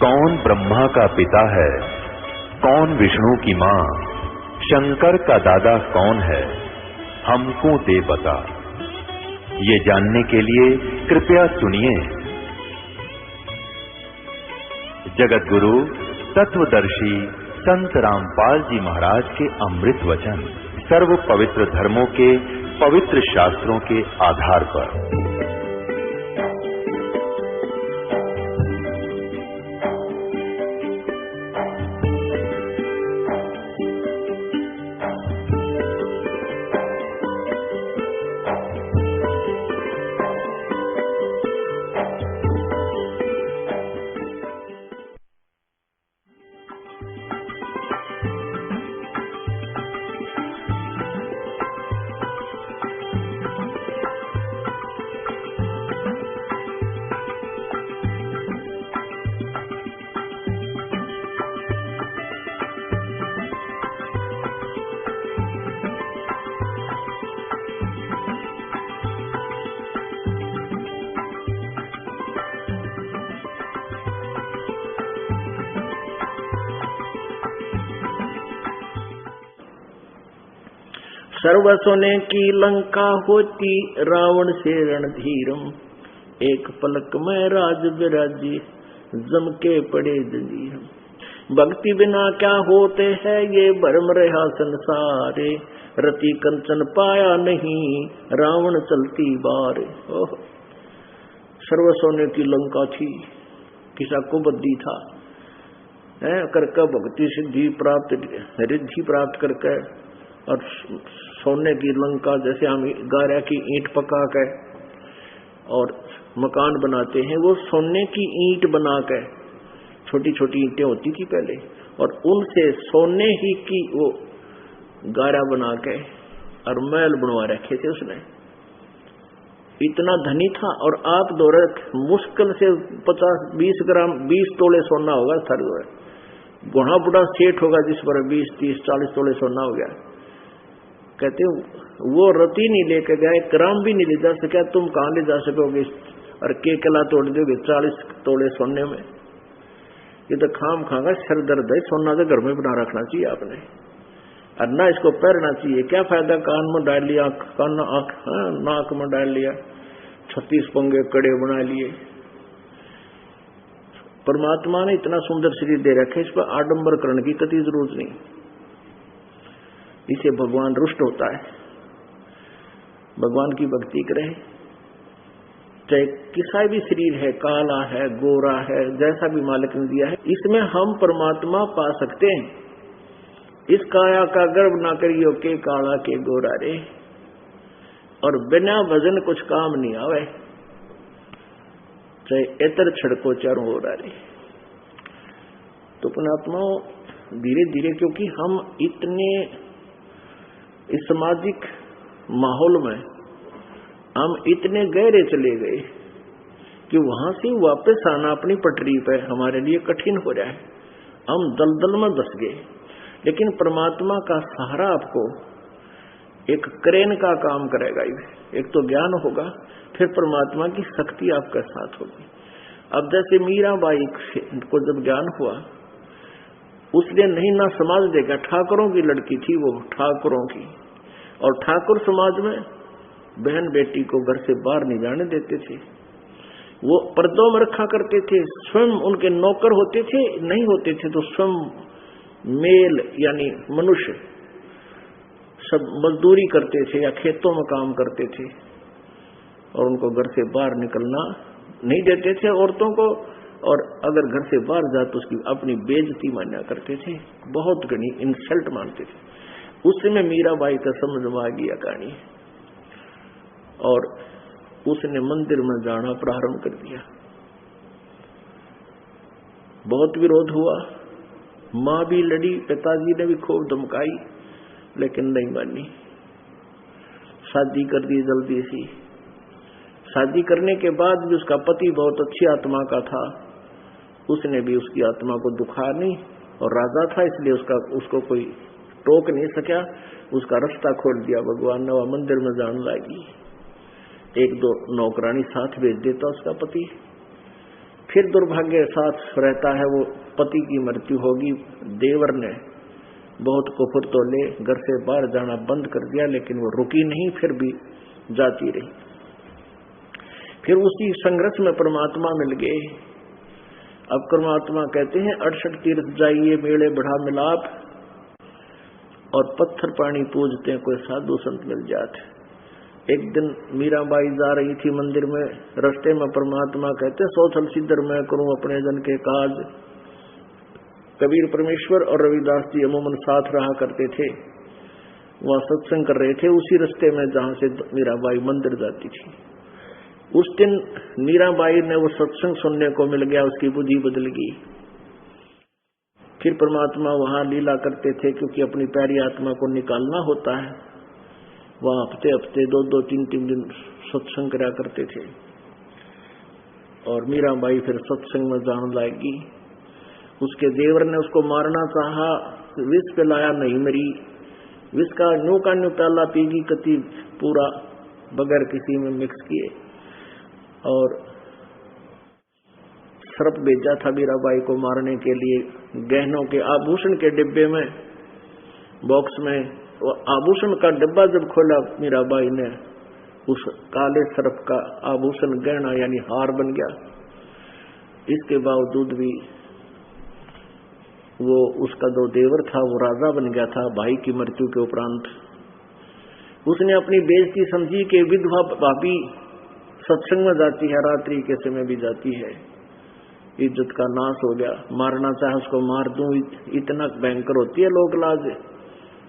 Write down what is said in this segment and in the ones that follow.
कौन ब्रह्मा का पिता है, कौन विष्णु की मां, शंकर का दादा कौन है, हमको दे बता। ये जानने के लिए कृपया सुनिए जगत गुरु तत्वदर्शी संत रामपाल जी महाराज के अमृत वचन सर्व पवित्र धर्मों के पवित्र शास्त्रों के आधार पर। सर्व सोने की लंका होती रावण से रणधीरम, एक पलक में राज विराजी जम के पड़े जंजीरम। भक्ति बिना क्या होते हैं ये भरम रहा संसारे, रति कंचन पाया नहीं रावण चलती बार। सर्व सोने की लंका थी, किसा को बद्दी था करके भक्ति सिद्धि प्राप्त रिद्धि प्राप्त करके, और सोने की लंका जैसे हम गारा की ईंट पका कर और मकान बनाते हैं, वो सोने की ईंट बना कर, छोटी छोटी ईंटें होती थी पहले, और उनसे सोने ही की वो गारा बना के और महल बनवा रखे थे उसने। इतना धनी था। और आप दौरे मुश्किल से 50-20 ग्राम 20 तोले सोना होगा सर दौरे, बुढ़ा बुढ़ा सेठ होगा जिस पर 20-30-40 तोले सोना हो गया। कहते वो रति नहीं लेके गए, ग्राम भी नहीं ले जा सका, तुम कहां ले जा सकोगे और के कला तोड़ दोगे 40 तोले सोने में। ये तो खाम खागा सर दर्द है। सोना तो घर में बना रखना चाहिए आपने, और ना इसको पहनना चाहिए। क्या फायदा कान में डाल लिया, कान नाक में डाल लिया, 36 पंगे कड़े बना लिए। परमात्मा ने इतना सुंदर शरीर दे रखे, इस पर आडंबर करने की कति जरूरत नहीं। इसे भगवान रुष्ट होता है। भगवान की भक्ति करे, चाहे किसा भी शरीर है, काला है, गोरा है, जैसा भी मालिक ने दिया है, इसमें हम परमात्मा पा सकते हैं। इस काया का गर्व ना करियो के काला के गोरा रे, और बिना भजन कुछ काम नहीं आवे, चाहे एतर छड़को चारों हो रे। तो पुणात्मा धीरे धीरे, क्योंकि हम इतने इस सामाजिक माहौल में हम इतने गहरे चले गए कि वहां से वापस आना अपनी पटरी पे हमारे लिए कठिन हो रहा है। हम दलदल में धस गए। लेकिन परमात्मा का सहारा आपको एक क्रेन का काम करेगा। एक तो ज्ञान होगा, फिर परमात्मा की शक्ति आपके साथ होगी। अब जैसे मीराबाई को जब ज्ञान हुआ, उसने नहीं ना समाज देखा, ठाकुरों की लड़की थी वो, ठाकुरों की, और ठाकुर समाज में बहन बेटी को घर से बाहर नहीं जाने देते थे। वो पर्दों में रखा करते थे, स्वयं उनके नौकर होते थे, नहीं होते थे तो स्वयं मेल यानी मनुष्य सब मजदूरी करते थे या खेतों में काम करते थे, और उनको घर से बाहर निकलना नहीं देते थे औरतों को। और अगर घर से बाहर जाए तो उसकी अपनी बेइज्जती माना करते थे, बहुत घनी इंसल्ट मानते थे। उसमें मीराबाई का समझ में आ गया कहानी, और उसने मंदिर में जाना प्रारंभ कर दिया। बहुत विरोध हुआ, मां भी लड़ी, पिताजी ने भी खूब धमकाई, लेकिन नहीं मानी। शादी कर दी जल्दी सी। शादी करने के बाद भी उसका पति बहुत अच्छी आत्मा का था, उसने भी उसकी आत्मा को दुखा नहीं, और राजा था इसलिए उसको कोई टोक नहीं सका, उसका रास्ता खोल दिया भगवान ने। वह मंदिर में जाने लगी। 1-2 नौकरानी साथ भेज देता उसका पति, फिर दुर्भाग्य साथ रहता है, वो पति की मृत्यु होगी। देवर ने बहुत कुफर तो ले घर से बाहर जाना बंद कर दिया, लेकिन वो रुकी नहीं, फिर भी जाती रही। फिर उसी संघर्ष में परमात्मा मिल गए। अब परमात्मा कहते हैं 68 तीर्थ जाइए मेले बढ़ा मिलाप, और पत्थर पानी पूजते हैं, कोई साधु संत मिल जाते। एक दिन मीराबाई जा रही थी मंदिर में, रास्ते में परमात्मा कहते 100 साल सिद्धर मैं करूं अपने जन के काज। कबीर परमेश्वर और रविदास जी अमूमन साथ रहा करते थे, वहां सत्संग कर रहे थे उसी रास्ते में जहां से मीराबाई मंदिर जाती थी। उस दिन मीराबाई ने वो सत्संग सुनने को मिल गया, उसकी बुद्धि बदल गई। फिर परमात्मा वहां लीला करते थे, क्योंकि अपनी प्यारी आत्मा को निकालना होता है। वहां हफ्ते हफ्ते 2-2, 3-3 दिन सत्संग करा करते थे। और मीराबाई फिर सत्संग में जान लाएगी। उसके देवर ने उसको मारना चाहा, विष पिलाया, नहीं मरी। विष का न्यू प्याला पीगी कति पूरा, बगैर किसी में मिक्स किए। और सर्प भेजा था मीराबाई को मारने के लिए, गहनों के आभूषण के डिब्बे में, बॉक्स में। वो आभूषण का डिब्बा जब खोला मीराबाई ने, उस काले सर्प का आभूषण गहना यानी हार बन गया। इसके बावजूद भी वो उसका जो देवर था वो राजा बन गया था भाई की मृत्यु के उपरांत। उसने अपनी बेइज्जती समझी कि विधवा भाभी सत्संग में जाती है, रात्रि के समय भी जाती है, इज्जत का नाश हो गया। मारना चाहे उसको मार दूं, इतना भयंकर होती है लोग लाज।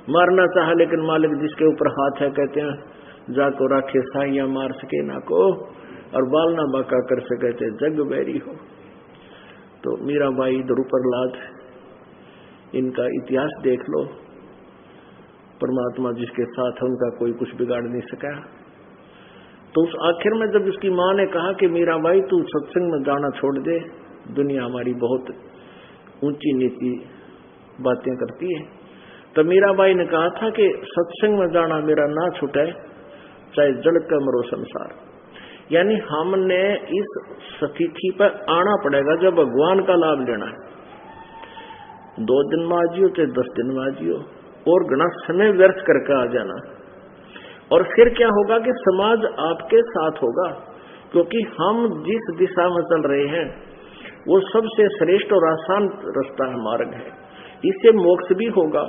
मारना चाहे लेकिन मालिक जिसके ऊपर हाथ है, कहते हैं जाको राखे साहिया मार सके ना को, और बाल ना बाका कर सके थे जग बैरी हो। तो मीराबाई इधर ऊपर लाज, इनका इतिहास देख लो। परमात्मा जिसके साथ है उनका कोई कुछ बिगाड़ नहीं सका। तो उस आखिर में जब उसकी माँ ने कहा कि मीराबाई तू सत्संग में जाना छोड़ दे, दुनिया हमारी बहुत ऊंची नीची बातें करती है, तो मीराबाई ने कहा था कि सत्संग में जाना मेरा ना छूटे, चाहे जड़ का मरो संसार। यानी हमने इस स्थिति पर आना पड़ेगा जब भगवान का लाभ लेना है। 2 दिन में आ जियो चाहे 10 दिन में आ जियो, और घना समय व्यर्थ करके आ जाना। और फिर क्या होगा कि समाज आपके साथ होगा, क्योंकि हम जिस दिशा में चल रहे हैं वो सबसे श्रेष्ठ और आसान रास्ता है, मार्ग है। इससे मोक्ष भी होगा,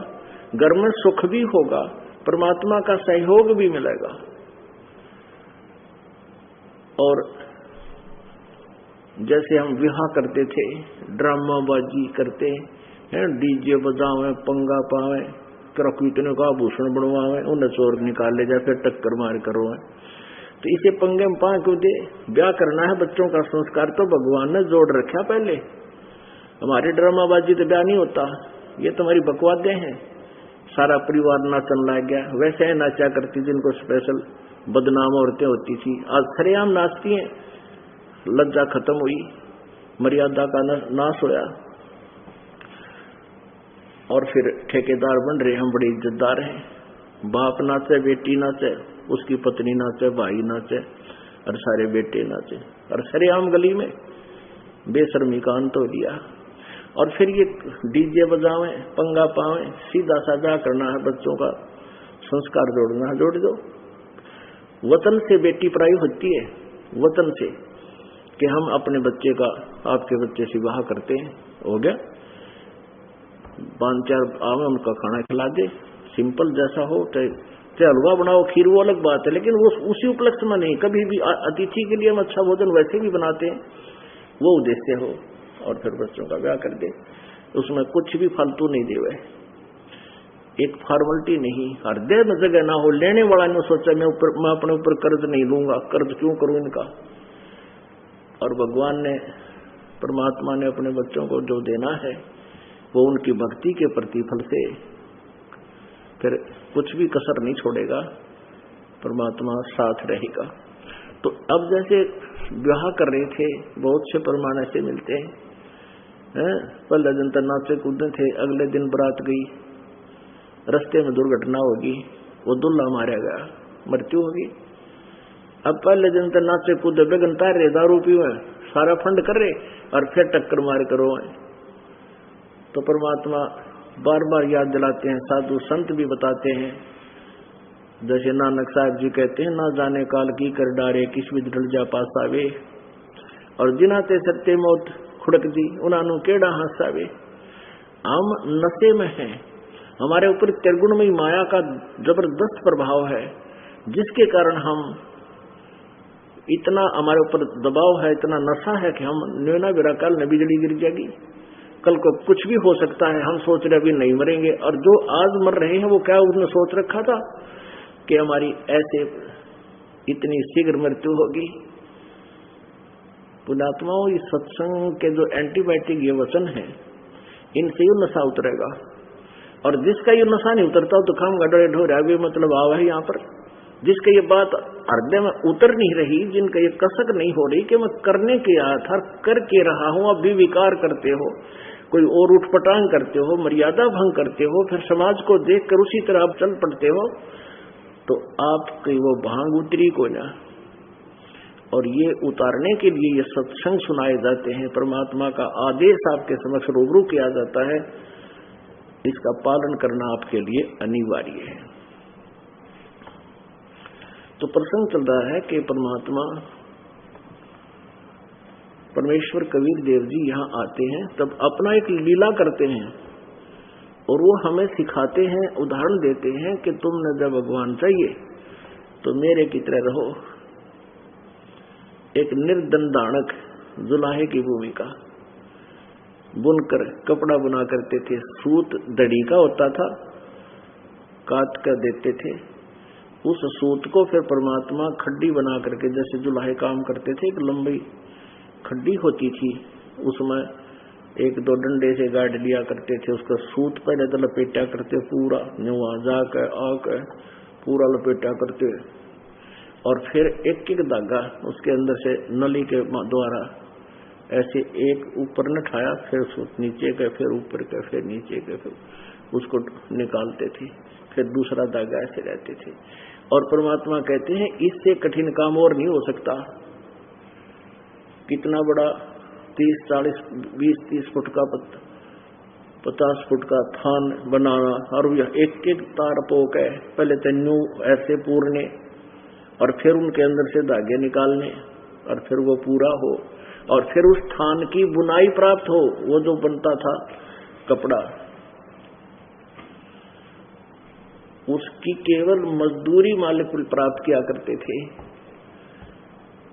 घर में सुख भी होगा, परमात्मा का सहयोग भी मिलेगा। और जैसे हम विवाह करते थे, ड्रामाबाजी करते हैं, डीजे बजावे, पंगा पावे, कितने का आभूषण बनवावे, उन्हें चोर निकाल ले जाए, फिर टक्कर मार करो। तो इसे पंगे में पा क्यों दे? ब्याह करना है, बच्चों का संस्कार तो भगवान ने जोड़ रखा पहले। हमारी ड्रामाबाजी तो ब्याह नहीं होता, ये तुम्हारी बकवादें हैं। सारा परिवार नाचन लग गया, वैसे ही नाचा करती जिनको स्पेशल बदनाम औरतें होती थी, आज सरेआम नाचती हैं। लज्जा खत्म हुई, मर्यादा का नाश होया। और फिर ठेकेदार बन रहे, हम बड़े इज्जतदार हैं। बाप नाचे, बेटी नाचे, उसकी पत्नी नाचे, भाई नाचे, और सारे बेटे नाचे, और सरेआम गली में बेशर्मी का अंत हो दिया। और फिर ये डीजे बजावे, पंगा पावे, सीधा साधा करना है, बच्चों का संस्कार जोड़ना है, जोड़ दो। वतन से बेटी पराई होती है, वतन से, कि हम अपने बच्चे का आपके बच्चे से विवाह करते हैं, हो गया। 5-4 आवे, उनका खाना खिला दे, सिंपल जैसा हो, चाहे हलवा बनाओ, खीर, वो अलग बात है, लेकिन वो उसी उपलक्ष्य में नहीं। कभी भी अतिथि के लिए हम अच्छा भोजन वैसे भी बनाते हैं, वो उद्देश्य हो, और फिर बच्चों का ब्याह कर दे। उसमें कुछ भी फालतू नहीं देवे, एक फॉर्मेलिटी नहीं, हृदय में जगह ना हो। लेने वाला ने सोचा मैं अपने ऊपर कर्ज नहीं लूंगा, कर्ज क्यों करूं इनका। और भगवान ने, परमात्मा ने अपने बच्चों को जो देना है वो उनकी भक्ति के प्रतिफल से, फिर कुछ भी कसर नहीं छोड़ेगा, परमात्मा साथ रहेगा। तो अब जैसे विवाह कर रहे थे, बहुत से परमाणु से मिलते हैं, पहले दिन तक नाचे कूदे थे, अगले दिन बारात गई, रास्ते में दुर्घटना होगी, वो दूल्हा मारा गया, मृत्यु होगी। अब पहले दिन तो नाचे कूदे बेगन तार रहे, दारू पीवे, सारा फंड कर रहे और फिर टक्कर मार करो। तो परमात्मा बार बार याद दिलाते हैं, साधु संत भी बताते हैं। जैसे नानक साहब जी कहते हैं, ना जाने काल की कर डारे, किस विध डल जा पास आवे, और जिनाते सत्य मौत खुड़क दी, उन्होंने केड़ा हंसावे। हम नशे में हैं, हमारे ऊपर त्रिगुणमयी माया का जबरदस्त प्रभाव है, जिसके कारण हम इतना, हमारे ऊपर दबाव है, इतना नशा है कि हम न्यूना बिरा काल न बिजली गिर जाएगी, कल को कुछ भी हो सकता है। हम सोच रहे अभी नहीं मरेंगे, और जो आज मर रहे हैं वो क्या उसने सोच रखा था कि हमारी ऐसे इतनी शीघ्र मृत्यु होगी। पुण्यात्माओं, इस सत्संग के जो एंटीबायोटिक ये वचन है, इनसे ये नशा उतरेगा। और जिसका ये नशा नहीं उतरता तो काम गड़बड़ ढोरा भी मतलब आवा है यहाँ पर। जिसका ये बात हृदय में उतर नहीं रही, जिनका ये कसक नहीं हो रही कि मैं करने के आया था, करके रहा हूं, अब भी विकार करते हो, कोई और उठपटांग करते हो, मर्यादा भंग करते हो, फिर समाज को देखकर उसी तरह आप चल पड़ते हो, तो आपकी वो भांग उतरी को ना। और ये उतारने के लिए ये सत्संग सुनाए जाते हैं, परमात्मा का आदेश आपके समक्ष रूबरू किया जाता है, इसका पालन करना आपके लिए अनिवार्य है। तो प्रसंग चल रहा है कि परमात्मा परमेश्वर कबीर देव जी यहाँ आते हैं, तब अपना एक लीला करते हैं और वो हमें सिखाते हैं, उदाहरण देते हैं कि तुमने जब भगवान चाहिए तो मेरे की तरह रहो। एक निर्दंडाणक जुलाहे की भूमिका बुनकर कपड़ा बुना करते थे, सूत दड़ी का होता था, काट कर देते थे, उस सूत को फिर परमात्मा खड्डी बना करके, जैसे जुलाहे काम करते थे, एक लंबी खड्डी होती थी, उसमें एक दो डंडे से गाड़ लिया करते थे, उसका सूत पहले तो लपेटा करते, पूरा नुआ जाकर आकर पूरा लपेटा करते, और फिर एक एक धागा उसके अंदर से नली के द्वारा ऐसे एक ऊपर न उठाया, फिर सूत नीचे का, फिर ऊपर का, फिर नीचे का, फिर उसको निकालते थे, फिर दूसरा धागा ऐसे रहते थे। और परमात्मा कहते हैं इससे कठिन काम और नहीं हो सकता। कितना बड़ा 30-40 20-30 फुट का 50 फुट का थान बनाना, और एक एक तार पोक है, पहले तन्नू ऐसे पूरने और फिर उनके अंदर से धागे निकालने, और फिर वो पूरा हो, और फिर उस थान की बुनाई प्राप्त हो, वो जो बनता था कपड़ा, उसकी केवल मजदूरी मालिक प्राप्त किया करते थे,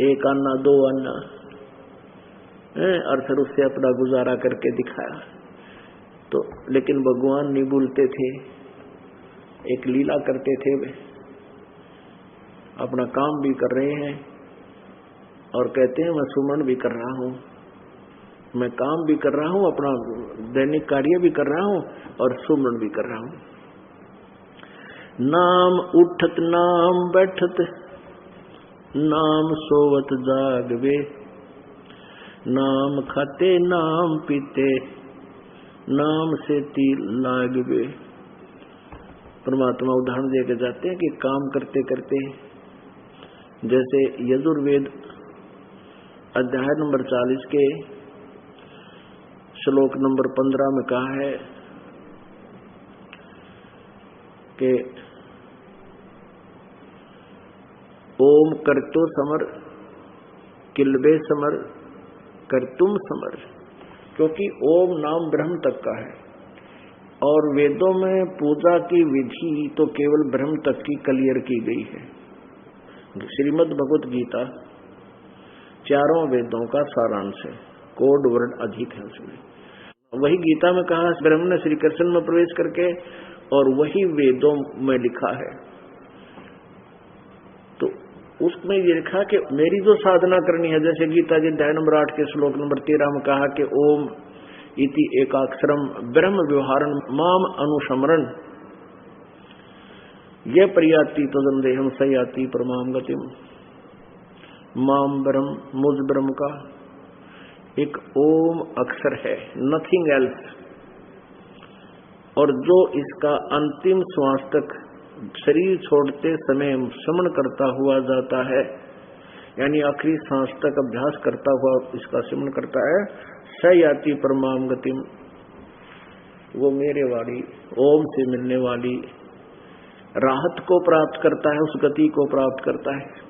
1 आना 2 आना, और फिर उससे अपना गुजारा करके दिखाया। तो लेकिन भगवान नहीं भूलते थे, एक लीला करते थे, वे अपना काम भी कर रहे हैं और कहते हैं मैं सुमन भी कर रहा हूं, मैं काम भी कर रहा हूं, अपना दैनिक कार्य भी कर रहा हूं और सुमन भी कर रहा हूं। नाम उठत नाम बैठत, नाम सोवत जागवे, नाम खाते नाम पीते, नाम से तिल लागवे। परमात्मा उदाहरण देकर जाते हैं कि काम करते करते, जैसे यजुर्वेद अध्याय नंबर 40 के श्लोक नंबर 15 में कहा है कि ओम करतो समर किलबे समर करतुम समर, क्योंकि ओम नाम ब्रह्म तक का है, और वेदों में पूजा की विधि तो केवल ब्रह्म तक की क्लियर की गई है। श्रीमद् भगवत गीता 4 वेदों का सारांश है, कोड वर्ड अधिक है उसमें। वही गीता में कहा ब्रह्म ने श्री कृष्ण में प्रवेश करके, और वही वेदों में लिखा है। तो उसमें ये लिखा कि मेरी जो साधना करनी है, जैसे गीता जी अध्याय नंबर 8 के श्लोक नंबर 13 में कहा कि ओम इति एकाक्षरम ब्रह्म व्यवहारन माम अनुसमरण, ये प्रयाति तदन देहम सयाति परमाम गतिम। माम ब्रह्म, मुझ ब्रह्म का एक ओम अक्षर है, नथिंग एल्स, और जो इसका अंतिम श्वास तक शरीर छोड़ते समय श्रवण करता हुआ जाता है, यानी आखिरी सांस तक अभ्यास करता हुआ इसका सिमरन करता है, स याति परमाम गतिम, वो मेरे वाली ओम से मिलने वाली राहत को प्राप्त करता है, उस गति को प्राप्त करता है।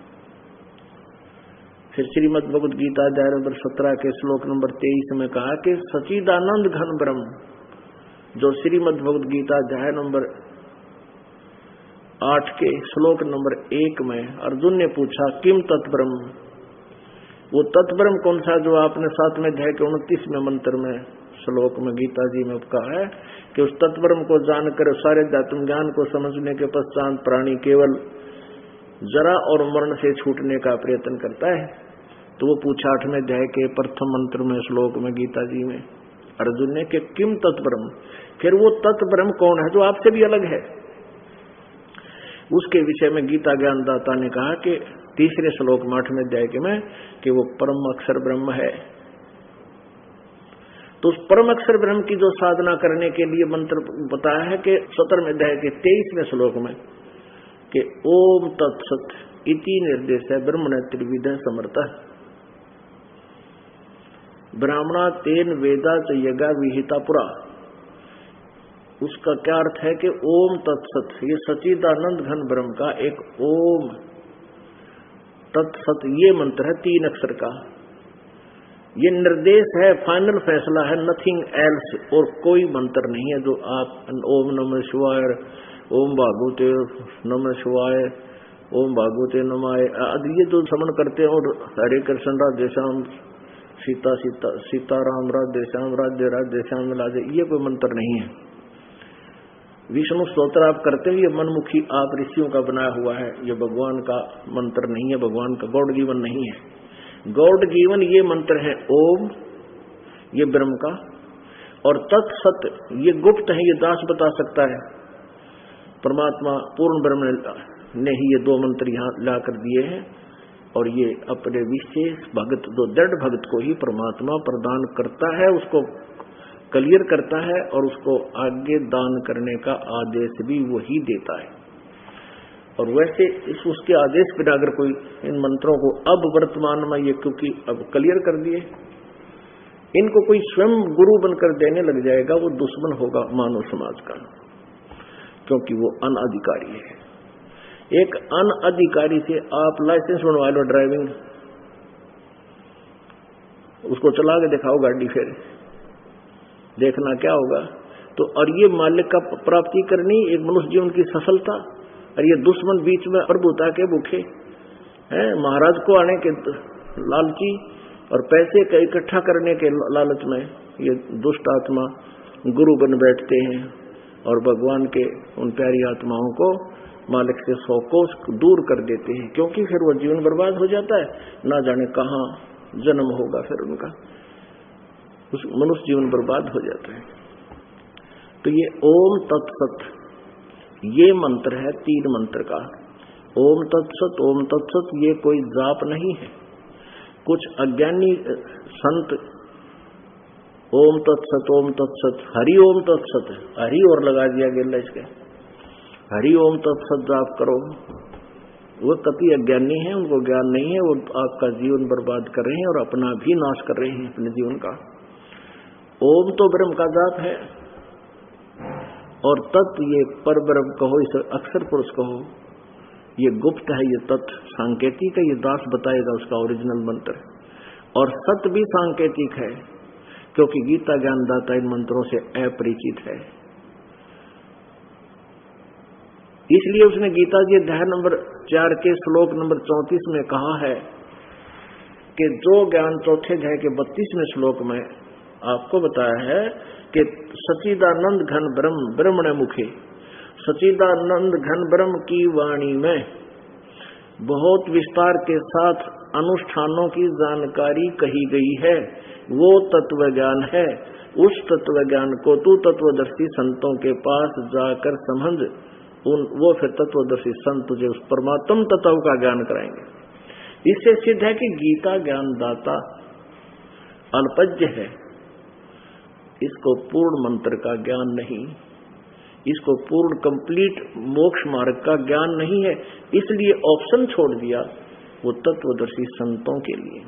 फिर श्रीमद् भगवद गीता अध्याय नंबर 17 के श्लोक नंबर 23 में कहा कि सच्चिदानंद घन ब्रह्म, जो श्रीमद् भगवद गीता अध्याय नंबर 8 के श्लोक नंबर 1 में अर्जुन ने पूछा किम तत्ब्रह्म, वो तत्ब्रह्म कौन सा जो आपने 7वें अध्याय के 29वें मंत्र में श्लोक में गीता जी में कहा है कि उस तत्ब्रह्म को जानकर सारे आत्म ज्ञान को समझने के पश्चात प्राणी केवल जरा और मरण से छूटने का प्रयत्न करता है। तो वो पूछा 8वें अध्याय के प्रथम मंत्र में श्लोक में गीता जी में अर्जुन ने कि किम तत्ब्रह्म, फिर वो तत्ब्रह्म कौन है जो आपसे भी अलग है। उसके विषय में गीता ज्ञानदाता ने कहा कि तीसरे श्लोक में 8वें अध्याय के में कि वो परम अक्षर ब्रह्म है। तो उस परम अक्षर ब्रह्म की जो साधना करने के लिए मंत्र बताया है कि 17वें अध्याय के 23वें श्लोक में कि ओम तत्सत इति निर्देश है ब्रह्मण त्रिविध समर्थ ब्राह्मणा तेन वेदा च यज्ञा विहिता पुरा। उसका क्या अर्थ है कि ओम तत्सत, ये सच्चिदानंद घन ब्रह्म का एक ओम तत्सत ये मंत्र है 3 अक्षर का। ये निर्देश है, फाइनल फैसला है, नथिंग एल्स, और कोई मंत्र नहीं है जो आप ओम नमः शिवाय, ओम भागवते नमः शिवाय, ओम भागवते नमाय आदि ये जो समन करते हैं, और हरे कृष्ण राधे श्याम सीता सीता सीताराम राधे श्याम राधे श्याम राधे, ये कोई मंत्र नहीं है। विष्णु स्तोत्र आप करते हैं, ये मनमुखी आप ऋषियों का बनाया हुआ है, ये भगवान का मंत्र नहीं है, भगवान का गॉड गिवन नहीं है। गॉड गिवन ये मंत्र है ओम, ये ब्रह्म का, और तत्सत ये गुप्त है, ये दास बता सकता है। परमात्मा पूर्ण ब्रह्म ने ही ये 2 मंत्र यहाँ लाकर दिए हैं, और ये अपने विशेष भगत जो दृढ़ भगत को ही परमात्मा प्रदान करता है, उसको क्लियर करता है, और उसको आगे दान करने का आदेश भी वही देता है। और वैसे इस उसके आदेश बिना अगर कोई इन मंत्रों को अब वर्तमान में ये क्योंकि अब क्लियर कर दिए, इनको कोई स्वयं गुरु बनकर देने लग जाएगा, वो दुश्मन होगा मानव समाज का, क्योंकि वो अनधिकारी है। एक अनधिकारी से आप लाइसेंस बनवा लो ड्राइविंग, उसको चला के दिखाओ गाड़ी, फिर देखना क्या होगा। तो और ये मालिक का प्राप्ति करनी एक मनुष्य जीवन की सफलता, और ये दुश्मन बीच में प्रभुता के भूखे हैं, महाराज को आने के लालची और पैसे का इकट्ठा करने के लालच में ये दुष्ट आत्मा गुरु बन बैठते हैं, और भगवान के उन प्यारी आत्माओं को मालिक से 100 कोस दूर कर देते हैं, क्योंकि फिर वो जीवन बर्बाद हो जाता है, ना जाने कहाँ जन्म होगा फिर उनका, उस मनुष्य जीवन बर्बाद हो जाता है। तो ये ओम तत्सत ये मंत्र है 3 मंत्र का। ओम तत्सत ये कोई जाप नहीं है। कुछ अज्ञानी संत ओम तत्सत हरि ओम तत्सत, हरि और लगा दिया गया इसके, हरि ओम तत्सत जाप करो। वो कति अज्ञानी है, उनको ज्ञान नहीं है, वो आपका जीवन बर्बाद कर रहे हैं और अपना भी नाश कर रहे हैं अपने जीवन का। ओम तो ब्रह्म का जाप है, और तत् ये पर ब्रह्म कहो, इसे अक्षर पुरुष कहो, ये गुप्त है, ये तत् सांकेतिक है, ये दास बताएगा उसका ओरिजिनल मंत्र। और सत्य भी सांकेतिक है, क्योंकि गीता ज्ञानदाता इन मंत्रों से अपरिचित है। इसलिए उसने गीता जी अध्याय नंबर 4 के श्लोक नंबर 34 में कहा है कि जो ज्ञान चौथे अध्याय के 32वें श्लोक में आपको बताया है कि सच्चिदानंद घन ब्रह्म ब्रह्मण मुखे, सच्चिदानंद घन ब्रह्म की वाणी में बहुत विस्तार के साथ अनुष्ठानों की जानकारी कही गई है, वो तत्व ज्ञान है। उस तत्व ज्ञान को तू तत्वदर्शी संतों के पास जाकर समझ, वो फिर तत्वदर्शी संत तुझे उस परमात्म तत्व का ज्ञान कराएंगे। इससे सिद्ध है कि गीता ज्ञानदाता अल्पज्ञ है, इसको पूर्ण मंत्र का ज्ञान नहीं, इसको पूर्ण कंप्लीट मोक्ष मार्ग का ज्ञान नहीं है। इसलिए ऑप्शन छोड़ दिया वो तत्वदर्शी संतों के लिए।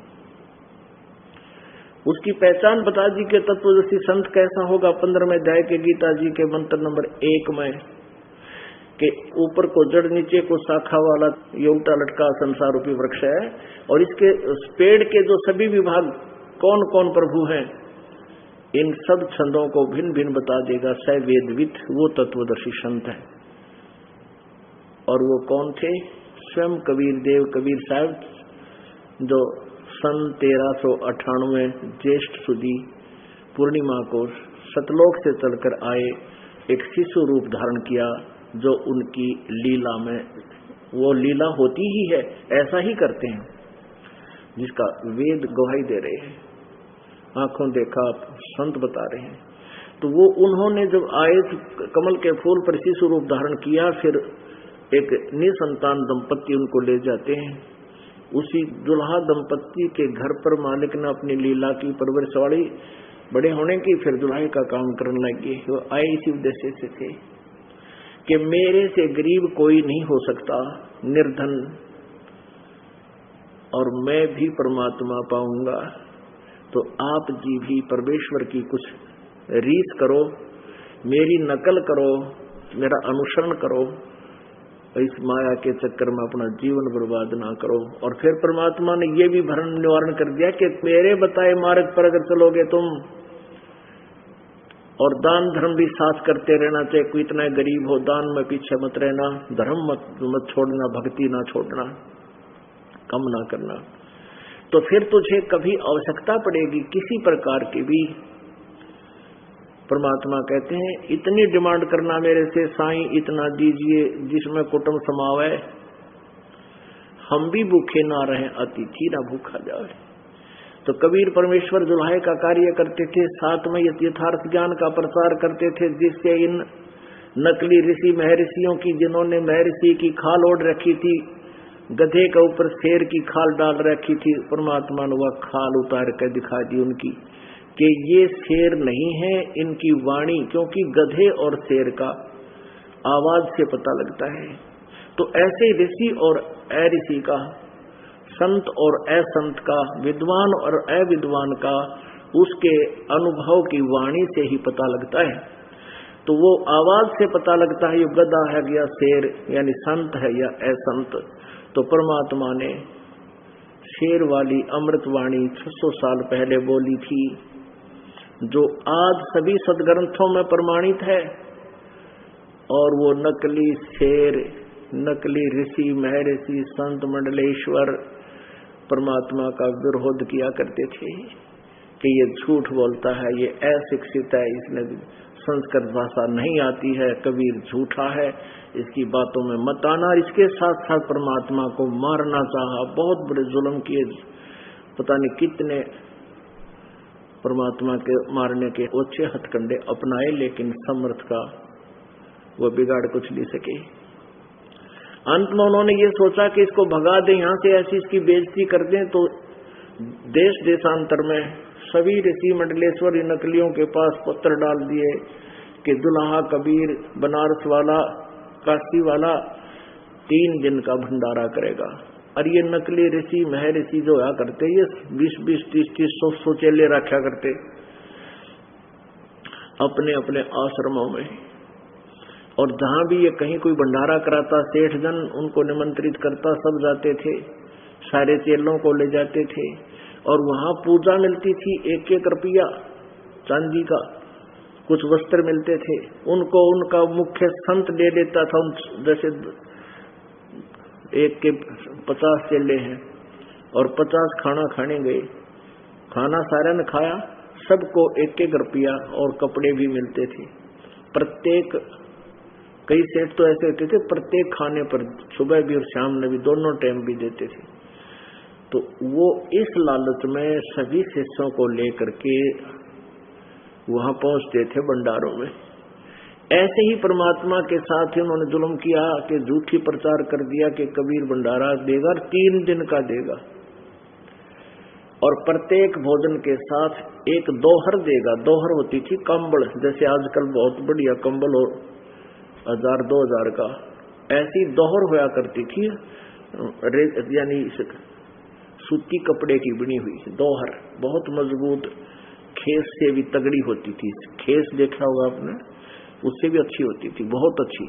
उसकी पहचान बता दी कि तत्वदर्शी संत कैसा होगा 15वें अध्याय के गीता जी के मंत्र नंबर 1 में, कि ऊपर को जड़ नीचे को शाखा वाला ये उल्टा लटका संसार रूपी वृक्ष है, और इसके पेड़ के जो सभी विभाग कौन कौन प्रभु हैं, इन सब छंदों को भिन्न भिन्न बता देगा स वेदविद, वो तत्वदर्शी संत है। और वो कौन थे? स्वयं कबीर देव कबीर साहब, जो सन 1398 ज्येष्ठ सुदी पूर्णिमा को सतलोक से चलकर आए, एक शिशु रूप धारण किया, जो उनकी लीला में, वो लीला होती ही है, ऐसा ही करते हैं जिसका वेद गवाही दे रहे हैं, आंखों देखा संत बता रहे हैं। तो वो उन्होंने जब आए कमल के फूल पर शिशु रूप धारण किया, फिर एक निसंतान दंपत्ति उनको ले जाते हैं। उसी दुल्हा दंपत्ति के घर पर मालिक ने अपनी लीला की परवरिशवाड़ी बड़े होने की, फिर दुल्हे का काम करने लगे। वो आए इसी उद्देश्य से थे कि मेरे से गरीब कोई नहीं हो सकता, निर्धन, और मैं भी परमात्मा पाऊंगा, तो आप जी भी परमेश्वर की कुछ रीस करो, मेरी नकल करो, मेरा अनुसरण करो, इस माया के चक्कर में अपना जीवन बर्बाद ना करो। और फिर परमात्मा ने ये भी भ्रम निवारण कर दिया कि मेरे बताए मार्ग पर अगर चलोगे तुम, और दान धर्म भी साथ करते रहना, चाहे कोई इतना गरीब हो, दान में पीछे मत रहना, धर्म मत छोड़ना, भक्ति ना छोड़ना, कम ना करना, तो फिर तुझे कभी आवश्यकता पड़ेगी किसी प्रकार की भी। परमात्मा कहते हैं इतनी डिमांड करना मेरे से, साईं इतना दीजिए जिसमें कुटुंब समावे, हम भी भूखे ना रहें, अतिथि ना भूखा जाए। तो कबीर परमेश्वर दुल्हाए का कार्य करते थे, साथ में यथार्थ ज्ञान का प्रसार करते थे, जिससे इन नकली ऋषि महर्षियों की, जिन्होंने महर्षि की खाल ओढ़ रखी थी, गधे के ऊपर शेर की खाल डाल रखी थी, परमात्मा ने वह खाल उतार कर दिखा दी उनकी कि ये शेर नहीं है, इनकी वाणी, क्योंकि गधे और शेर का आवाज से पता लगता है। तो ऐसे ऋषि और अऋषि का, संत और असंत का, विद्वान और अविद्वान का उसके अनुभव की वाणी से ही पता लगता है। तो वो आवाज से पता लगता है ये गधा है या शेर, यानी संत है या असंत। तो परमात्मा ने शेर वाली अमृतवाणी 600 साल पहले बोली थी, जो आज सभी सदग्रंथों में प्रमाणित है। और वो नकली शेर, नकली ऋषि महर्षि संत मंडलेश्वर परमात्मा का विरोध किया करते थे कि ये झूठ बोलता है, ये अशिक्षित है, इसने संस्कृत भाषा नहीं आती है, कबीर झूठा है, इसकी बातों में मत आना। इसके साथ साथ परमात्मा को मारना चाहा, बहुत बड़े जुल्म किए, पता नहीं कितने परमात्मा के मारने के ओछे हथकंडे अपनाए, लेकिन समर्थ का वो बिगाड़ कुछ नहीं सके। अंत में उन्होंने ये सोचा कि इसको भगा दें यहाँ से, ऐसी इसकी बेइज्जती कर दें। तो देश देशांतर में सभी ऋषि मंडलेश्वर नकलियों के पास पत्र डाल दिए कि दुल्हा कबीर बनारस वाला, काशी वाला 3 दिन का भंडारा करेगा। और ये नकली ऋषि महर्षि जो या करते, ये 20-20, 30-30, 100 चेले रखा करते अपने अपने आश्रमों में। और जहां भी ये कहीं कोई भंडारा कराता, सेठ जन उनको निमंत्रित करता, सब जाते थे, सारे चेलों को ले जाते थे। और वहां पूजा मिलती थी, 1-1 रुपया चांदी का, कुछ वस्त्र मिलते थे उनको। उनका मुख्य संत दे देता था, जैसे एक के 50 चेले हैं और 50 खाना खाने गए, खाना सारे ने खाया, सबको 1-1 रुपया और कपड़े भी मिलते थे प्रत्येक। कई सेठ तो ऐसे होते थे प्रत्येक खाने पर सुबह भी और शाम में भी, दोनों टाइम भी देते थे। तो वो इस लालच में सभी शिष्यों को लेकर के वहां पहुंचते थे भंडारों में। ऐसे ही परमात्मा के साथ ही उन्होंने जुल्म किया कि झूठी प्रचार कर दिया कि कबीर भंडारा देगा, 3 दिन का देगा, और प्रत्येक भोजन के साथ एक दोहर देगा। दोहर होती थी कंबल, जैसे आजकल बहुत बढ़िया कंबल हो 1000-2000 का, ऐसी दोहर होया करती थी। यानी सूती कपड़े की बनी हुई दोहर, बहुत मजबूत, खेस से भी तगड़ी होती थी। खेस देखा होगा आपने, उससे भी अच्छी होती थी, बहुत अच्छी।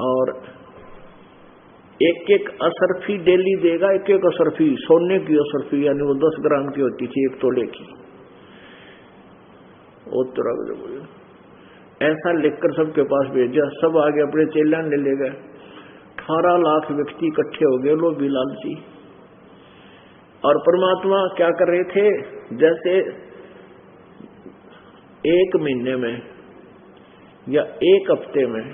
और एक एक असरफी डेली देगा, एक एक असरफी, सोने की असरफी, यानी वो 10 ग्राम की होती थी, 1 तोले की। ऐसा लिखकर सबके पास भेजा, सब आगे अपने चेला ने ले गए। 18 लाख व्यक्ति इकट्ठे हो गए, लो भी लालची। और परमात्मा क्या कर रहे थे, जैसे 1 महीने में या 1 हफ्ते में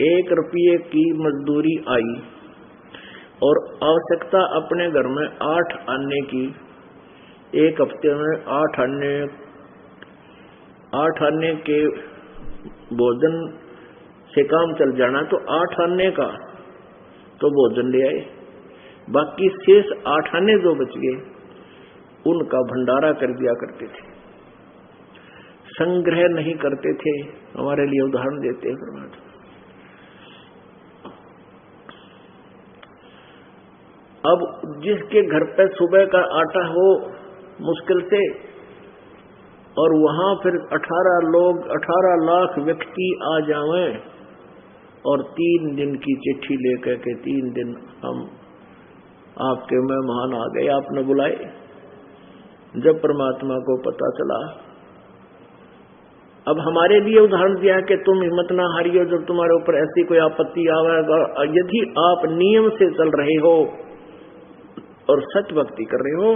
1 रुपये की मजदूरी आई और आवश्यकता अपने घर में 8 आने की, 1 हफ्ते में 8 आने के भोजन से काम चल जाना, तो 8 आने का तो भोजन ले आए, बाकी शेष 8 आने जो बच गए उनका भंडारा कर दिया करते थे, संग्रह नहीं करते थे। हमारे लिए उदाहरण देते हैं परमात्मा। अब जिसके घर पे सुबह का आटा हो मुश्किल से, और वहां फिर 18 लाख व्यक्ति आ जावें, और 3 दिन की चिट्ठी लेकर के 3 दिन हम आपके मेहमान आ गए, आपने बुलाए। जब परमात्मा को पता चला, अब हमारे लिए उदाहरण दिया कि तुम हिम्मत ना हारियो, जब तुम्हारे ऊपर ऐसी कोई आपत्ति आवेगा, यदि आप नियम से चल रहे हो और सच भक्ति कर रहे हो,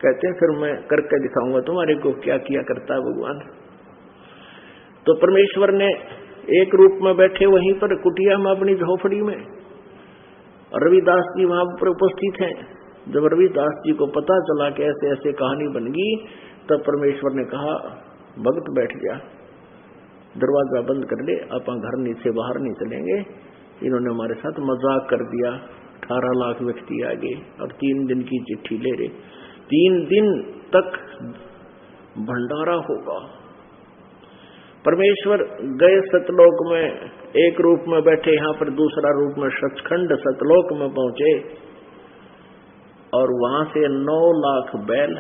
कहते हैं फिर मैं करके दिखाऊंगा तुम्हारे को क्या किया करता है भगवान। तो परमेश्वर ने एक रूप में बैठे वहीं पर कुटिया में अपनी झोपड़ी में, रविदास जी वहां पर उपस्थित हैं। जब रविदास जी को पता चला कि ऐसे ऐसे कहानी बन गई, तब परमेश्वर ने कहा भक्त बैठ जा, दरवाजा बंद कर ले, अपन घर नीचे बाहर नहीं चलेंगे। इन्होंने हमारे साथ मजाक कर दिया। 18 लाख व्यक्ति आ गए और 3 दिन की चिट्ठी ले रहे। 3 दिन तक भंडारा होगा। परमेश्वर गए सतलोक में, एक रूप में बैठे, यहाँ पर दूसरा रूप में सचखंड सतलोक में पहुंचे, और वहां से 9 लाख बैल,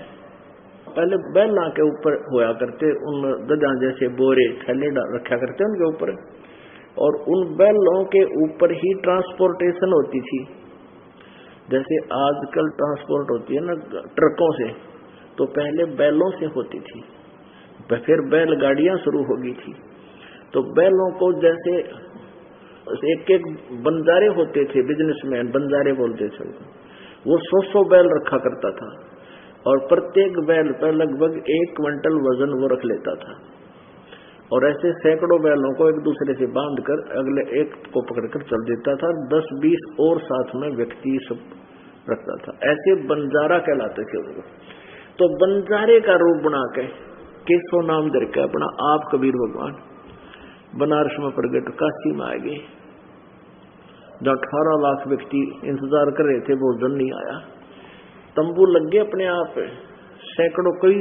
पहले बैलों के ऊपर होया करते, उन गधा जैसे बोरे थैले रखा करते उनके ऊपर, और उन बैलों के ऊपर ही ट्रांसपोर्टेशन होती थी। जैसे आजकल ट्रांसपोर्ट होती है ना ट्रकों से, तो पहले बैलों से होती थी, फिर बैलगाड़ियां शुरू हो गई थी। तो बैलों को जैसे एक एक बंजारे होते थे, बिजनेसमैन बंजारे बोलते थे, वो 100 बैल रखा करता था, और प्रत्येक बैल पर लगभग 1 क्विंटल वजन वो रख लेता था, और ऐसे सैकड़ों बैलों को एक दूसरे से बांधकर अगले एक को पकड़कर चल देता था। 10-20 और साथ में व्यक्ति सब रखता था। ऐसे बंजारा कहलाते थे उनको। तो बंजारे का रूप बना के केशव नाम धर के अपना आप कबीर भगवान बनारस में प्रगट, काशी में आ गए, जहाँ 18 लाख व्यक्ति इंतजार कर रहे थे, भोजन नहीं आया। तंबू लग गए अपने आप, सैकड़ों कई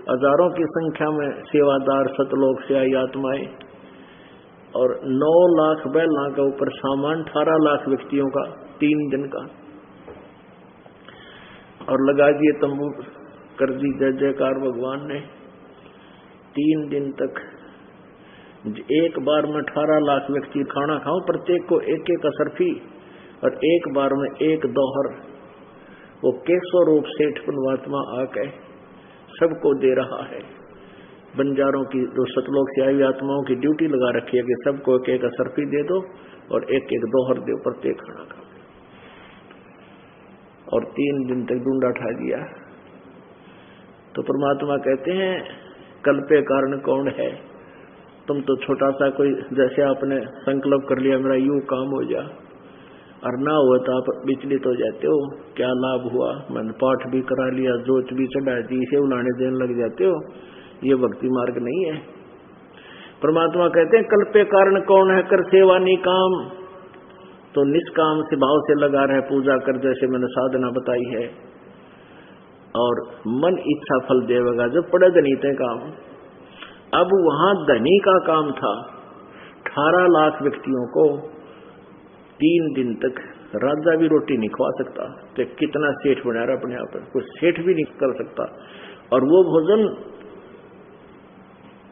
हजारों की संख्या में सेवादार सतलोक से आई आत्माएं, और 9 लाख बैलों के ऊपर सामान 18 लाख व्यक्तियों का 3 दिन का, और लगा दिए तंबू, कर दी जय जयकार भगवान ने। 3 दिन तक एक बार में 18 लाख व्यक्ति खाना खाओ, प्रत्येक को 1-1 असरफी, और एक बार में 1 दोहर। वो केशव रूप सेठ परमात्मा आके सबको दे रहा है। बंजारों की जो सतलोक से आई आत्माओं की ड्यूटी लगा रखी है कि सबको 1-1 असरफी दे दो और 1-1 दोहर दो, प्रत्येक खाना खाओ। और 3 दिन तक डूंडा ठा दिया। तो परमात्मा कहते हैं कल्पे कारण कौन है? तुम तो छोटा सा कोई, जैसे आपने संकल्प कर लिया मेरा यूं काम हो जा, और ना हुआ तो आप विचलित हो जाते हो, क्या लाभ हुआ, मैंने पाठ भी करा लिया, जोत भी चढ़ा दी, इसे उलाने देने लग जाते हो। ये भक्ति मार्ग नहीं है। परमात्मा कहते हैं कल्पे कारण कौन है, कर सेवा नहीं काम, तो निष्काम से भाव से लगा रहे पूजा कर, जैसे मैंने साधना बताई है, और मन इच्छा फल देवेगा जब पड़े धनीते काम। अब वहां धनी का काम था 18 लाख व्यक्तियों को 3 दिन तक राजा भी रोटी नहीं खवा सकता, तो कितना सेठ बना रहा अपने आप पर, कोई सेठ भी नहीं कर सकता। और वो भोजन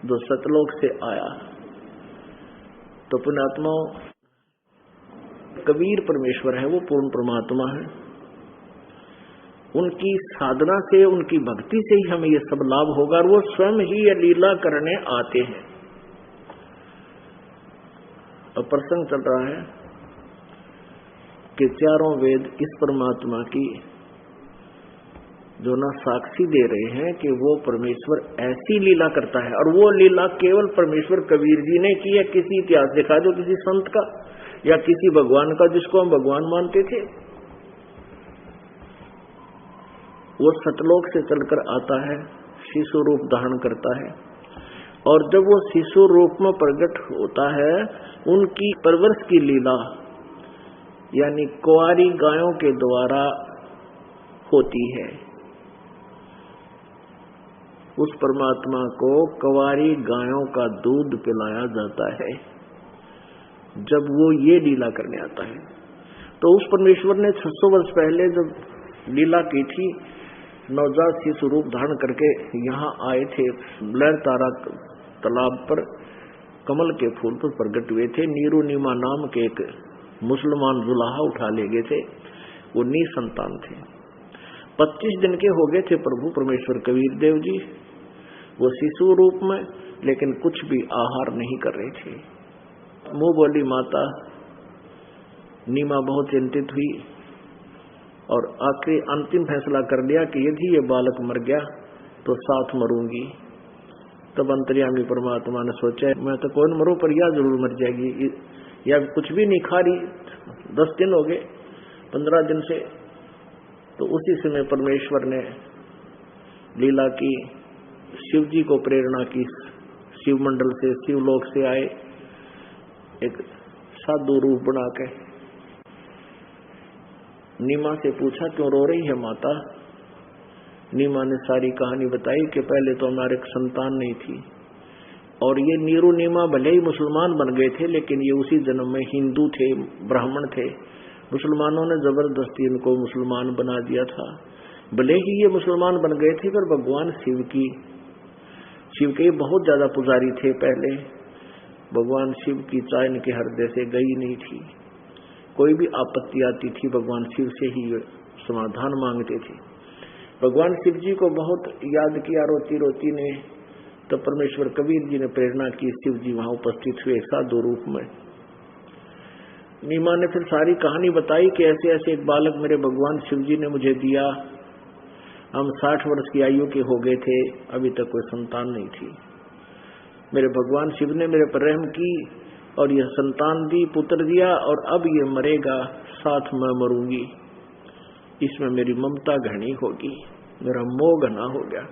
जो सतलोक से आया, तो पुण्यात्मा कबीर परमेश्वर है, वो पूर्ण परमात्मा है। उनकी साधना से, उनकी भक्ति से ही हमें ये सब लाभ होगा, और वो स्वयं ही ये लीला करने आते हैं। और प्रसंग चल रहा है कि चारों वेद इस परमात्मा की जो ना साक्षी दे रहे हैं कि वो परमेश्वर ऐसी लीला करता है। और वो लीला केवल परमेश्वर कबीर जी ने की है। किसी इतिहास दिखा दो किसी संत का या किसी भगवान का जिसको हम भगवान मानते थे। वो सतलोक से चलकर आता है, शिशु रूप धारण करता है, और जब वो शिशु रूप में प्रकट होता है, उनकी परवरिश की लीला यानी कुंवारी गायों के द्वारा होती है। उस परमात्मा को कुंवारी गायों का दूध पिलाया जाता है जब वो ये लीला करने आता है। तो उस परमेश्वर ने 600 वर्ष पहले जब लीला की थी, नवजात शिशु रूप धारण करके यहाँ आए थे, ब्लैर तारा तालाब पर कमल के फूल पर प्रकट हुए थे। नीरू नीमा नाम के एक मुसलमान जुलाहा उठा ले गए थे, वो निसंतान थे। 25 दिन के हो गए थे प्रभु परमेश्वर कबीर देव जी, वो शिशु रूप में, लेकिन कुछ भी आहार नहीं कर रहे थे। मुंह बोली माता नीमा बहुत चिंतित हुई और आखिरी अंतिम फैसला कर लिया कि यदि ये बालक मर गया तो साथ मरूंगी। तब अंतर्यामी परमात्मा ने सोचा मैं तो कौन मरूं, पर यह जरूर मर जाएगी, या कुछ भी नहीं खा रही, 10 दिन हो गए, 15 दिन से। तो उसी समय परमेश्वर ने लीला की, शिव जी को प्रेरणा की, शिव मंडल से, शिवलोक से आए एक साधु रूप बना के नीमा से पूछा क्यों रो रही है माता। नीमा ने सारी कहानी बताई कि पहले तो हमारे संतान नहीं थी, और ये नीरू नीमा भले ही मुसलमान बन गए थे, लेकिन ये उसी जन्म में हिंदू थे, ब्राह्मण थे। मुसलमानों ने जबरदस्ती इनको मुसलमान बना दिया था। भले ही ये मुसलमान बन गए थे, पर भगवान शिव के बहुत ज्यादा पुजारी थे पहले। भगवान शिव की चाह इनके हृदय से गई नहीं थी। कोई भी आपत्ति आती थी भगवान शिव से ही समाधान मांगते थे। भगवान शिव जी को बहुत याद किया रोती रोती ने, तो परमेश्वर कबीर जी ने प्रेरणा की, शिव जी वहां उपस्थित हुए साधु रूप में। नीमा ने फिर सारी कहानी बताई कि ऐसे ऐसे एक बालक मेरे भगवान शिव जी ने मुझे दिया, हम 60 वर्ष की आयु के हो गए थे, अभी तक कोई संतान नहीं थी। मेरे भगवान शिव ने मेरे पर रहम की और यह संतान दी, पुत्र दिया, और अब ये मरेगा, साथ मैं मरूंगी। इसमें मेरी ममता घनी होगी, मेरा मोह घना हो गया,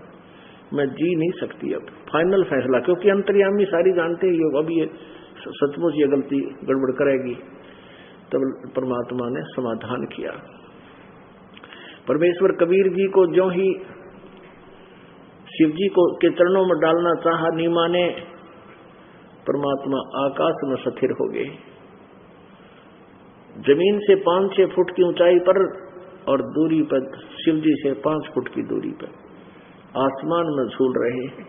मैं जी नहीं सकती अब। फाइनल फैसला, क्योंकि अंतर्यामी सारी जानते ही अब ये सचमुच ये गलती गड़बड़ करेगी। तब परमात्मा ने समाधान किया। परमेश्वर कबीर जी को जो ही शिव जी को के चरणों में डालना चाहा, नीमा ने, परमात्मा आकाश में स्थिर हो गए, जमीन से 5-6 फुट की ऊंचाई पर, और दूरी पर शिव जी से 5 फुट की दूरी पर आसमान में झूल रहे हैं,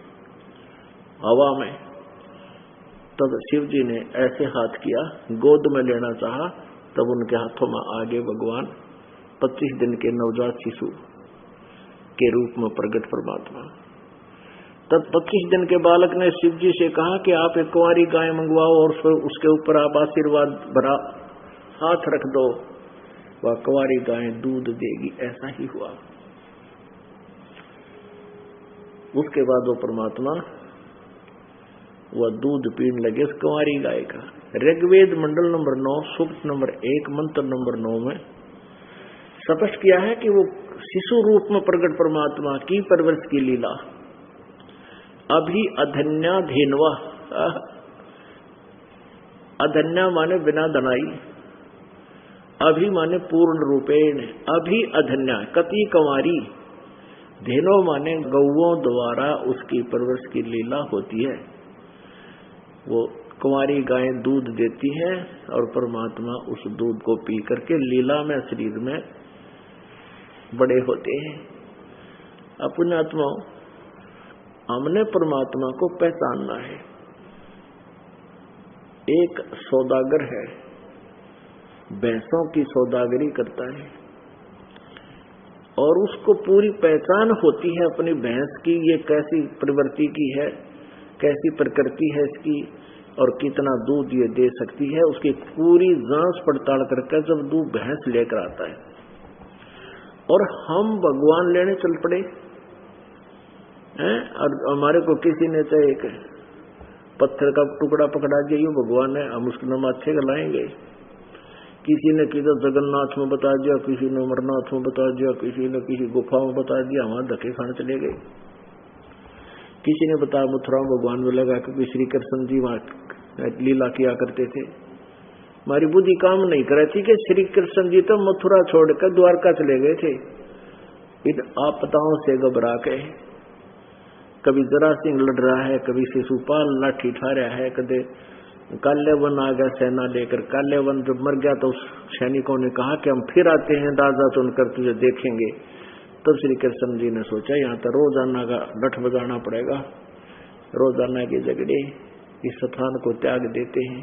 हवा में। तब शिव जी ने ऐसे हाथ किया, गोद में लेना चाहा, तब उनके हाथों में आगे भगवान 25 दिन के नवजात शिशु के रूप में प्रकट परमात्मा। तब 25 दिन के बालक ने शिव जी से कहा कि आप एक कुंवारी गाय मंगवाओ और उसके ऊपर आप आशीर्वाद भरा हाथ रख दो, वह कुंवारी गाय दूध देगी। ऐसा ही हुआ। उसके बाद वो परमात्मा वह दूध पीने लगे उस कुंवारी गाय का। ऋग्वेद मंडल नंबर 9 सूक्त नंबर 1 मंत्र नंबर 9 में स्पष्ट किया है कि वो शिशु रूप में प्रकट परमात्मा की परवरिश की लीला। अभी अधन्या धेनवा, अधन्या माने बिना धनाई, अभी माने पूर्ण रूपेण, अभी अधन्या कति कंवारी, धेनो माने गौओं द्वारा उसकी परवरिश की लीला होती है। वो कुंवारी गायें दूध देती हैं और परमात्मा उस दूध को पी करके लीला में शरीर में बड़े होते हैं। अपने आत्माओं, हमने परमात्मा को पहचानना है। एक सौदागर है, भैंसों की सौदागरी करता है और उसको पूरी पहचान होती है अपनी भैंस की, ये कैसी प्रवृत्ति की है, कैसी प्रकृति है इसकी और कितना दूध ये दे सकती है, उसकी पूरी जांच पड़ताल करके जब दूध भैंस लेकर आता है और हम भगवान लेने चल पड़े हैं और हमारे को किसी ने चाहे एक पत्थर का टुकड़ा पकड़ा दिया, ये भगवान है, हम उसके नाम अच्छे लाएंगे। किसी ने किधर जगन्नाथ में बता दिया, किसी ने अमरनाथ में बता दिया, किसी ने किसी गुफा में बता दिया, हमारे धक्के खाने चले गए। किसी ने बताया मथुरा में भगवान में लगा क्योंकि श्री कृष्ण जी वहां लीला किया करते थे। हमारी बुद्धि काम नहीं कर रही थी कि श्री कृष्ण जी तो मथुरा छोड़कर द्वारका चले गए थे। इन आपदाओं से घबरा के कभी जरा सिंह लड़ रहा है, कभी शिशुपाल लाठी ठा रहा है, कदे काल्यवन आ गया सेना लेकर। काल्यवन जब मर गया तो उस सैनिकों ने कहा कि हम फिर आते हैं राजा चुनकर तुझे देखेंगे। तब श्री कृष्ण जी ने सोचा यहाँ तो रोजाना का लठ बजाना पड़ेगा, रोजाना की झगड़े, इस स्थान को त्याग देते हैं।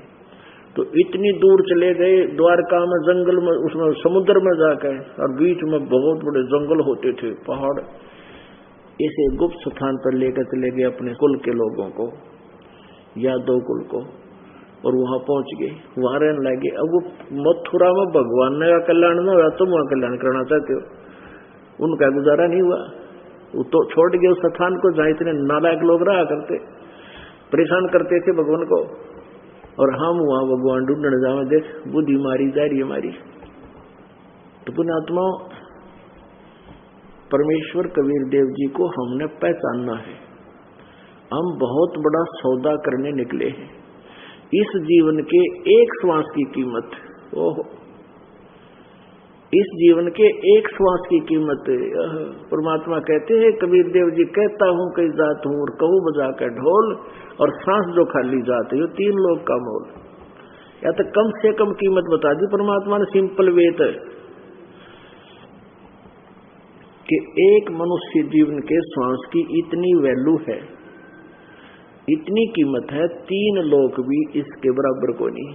तो इतनी दूर चले गए द्वारका में, जंगल में, उसमें समुद्र में जाकर, और बीच में बहुत बड़े जंगल होते थे, पहाड़। इसे गुप्त स्थान पर लेकर चले गए अपने कुल के लोगों को, यादव कुल को, और वहां पहुंच गए, वहां रहने लगे। अब वो मथुरा में भगवान ने कल्याण न हुआ, तुम वहां कल्याण करना चाहते हो, उनका गुजारा नहीं हुआ। वो तो छोड़ गए उस स्थान को जहां इतने नालायक लोग रहा करते, परेशान करते थे भगवान को, और हम वहां भगवान ढूंढने जावे, देख बुद्धि मारी जा रही है हमारी। तो पुण्यात्माओं, परमेश्वर कबीर देव जी को हमने पहचानना है। हम बहुत बड़ा सौदा करने निकले हैं। इस जीवन के एक श्वास की कीमत, ओहो, इस जीवन के एक श्वास की कीमत परमात्मा कहते हैं, कबीर देव जी कहता हूं कई जात हूं और कहूं बजा कर ढोल, और सांस जो खाली जाते हो 3 लोग का मोल। या तो कम से कम कीमत बता दी परमात्मा ने, सिंपल वेत कि एक मनुष्य जीवन के श्वास की इतनी वैल्यू है, इतनी कीमत है, 3 लोग भी इसके बराबर को नहीं।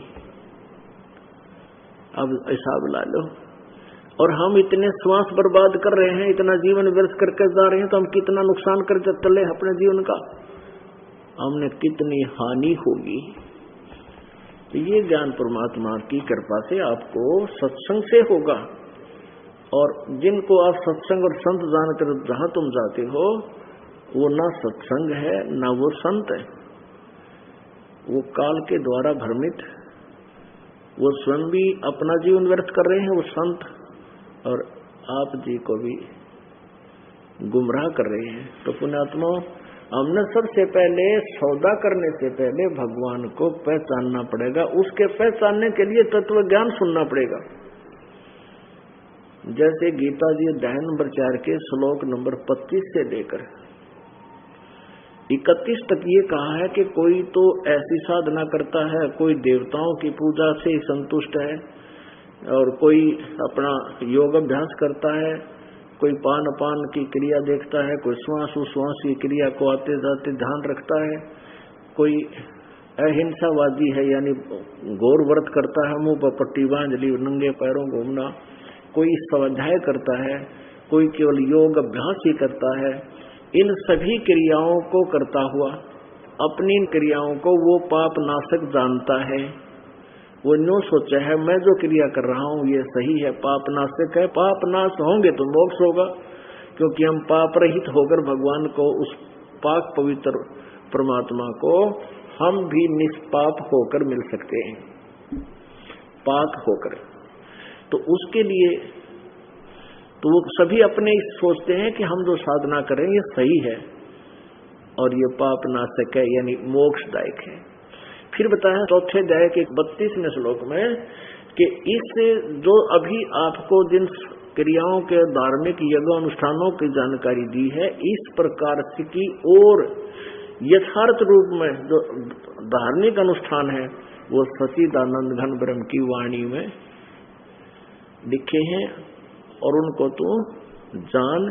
अब हिसाब ला लो। और हम इतने श्वास बर्बाद कर रहे हैं, इतना जीवन व्यर्थ करके जा रहे हैं, तो हम कितना नुकसान करके चले अपने जीवन का, हमने कितनी हानि होगी। तो ये ज्ञान परमात्मा की कृपा से आपको सत्संग से होगा, और जिनको आप सत्संग और संत जानकर जहां तुम जाते हो, वो ना सत्संग है ना वो संत है, वो काल के द्वारा भ्रमित, वो स्वयं भी अपना जीवन व्यर्थ कर रहे हैं, वो संत, और आप जी को भी गुमराह कर रहे हैं। तो पुण्यात्मा, हमने सबसे पहले सौदा करने से पहले भगवान को पहचानना पड़ेगा। उसके पहचानने के लिए तत्व ज्ञान सुनना पड़ेगा। जैसे गीता जी अध्याय नंबर 4 के श्लोक नंबर 25 से लेकर 31 तक ये कहा है कि कोई तो ऐसी साधना करता है, कोई देवताओं की पूजा से ही संतुष्ट है, और कोई अपना योग अभ्यास करता है, कोई पान अपान की क्रिया देखता है, कोई श्वास उश्वास की क्रिया को आते जाते ध्यान रखता है, कोई अहिंसावादी है यानी घोर व्रत करता है, मुंह पर पट्टी बांध ली, नंगे पैरों घूमना, कोई स्वाध्याय करता है, कोई केवल योग अभ्यास ही करता है। इन सभी क्रियाओं को करता हुआ अपनी क्रियाओं को वो पाप नाशक जानता है। वो न्यू सोचा है मैं जो क्रिया कर रहा हूं ये सही है, पाप नाशक है, पाप नाश होंगे तो मोक्ष होगा, क्योंकि हम पाप रहित होकर भगवान को, उस पाक पवित्र परमात्मा को हम भी निष्पाप होकर मिल सकते हैं, पाक होकर। तो उसके लिए तो वो सभी अपने सोचते हैं कि हम जो साधना करें ये सही है और ये पाप नाशक है यानी मोक्षदायक है। फिर बताया चौथे अध्याय के 32वें श्लोक में कि इस जो अभी आपको जिन क्रियाओं के धार्मिक यज्ञ अनुष्ठानों की जानकारी दी है, इस प्रकार की और यथार्थ रूप में जो धार्मिक अनुष्ठान है वो सच्चिदानंद घन ब्रह्म की वाणी में लिखे हैं। और उनको तू जान,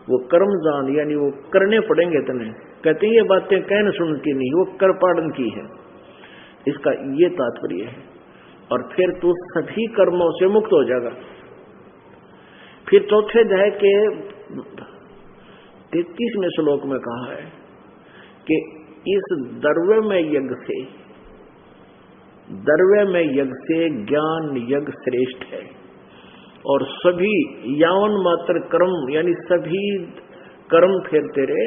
वो कर्म जान, यानी वो करने पड़ेंगे तने। कहते हैं ये बातें कहने सुन की नहीं, वो कर पाड़न की है, इसका ये तात्पर्य है। और फिर तू सभी कर्मों से मुक्त हो जाएगा। फिर चौथे अध्याय के 33वें श्लोक में कहा है कि इस द्रव्यमय यज्ञ से ज्ञान यज्ञ श्रेष्ठ है, और सभी यावन मात्र कर्म, यानी सभी कर्म फिर तेरे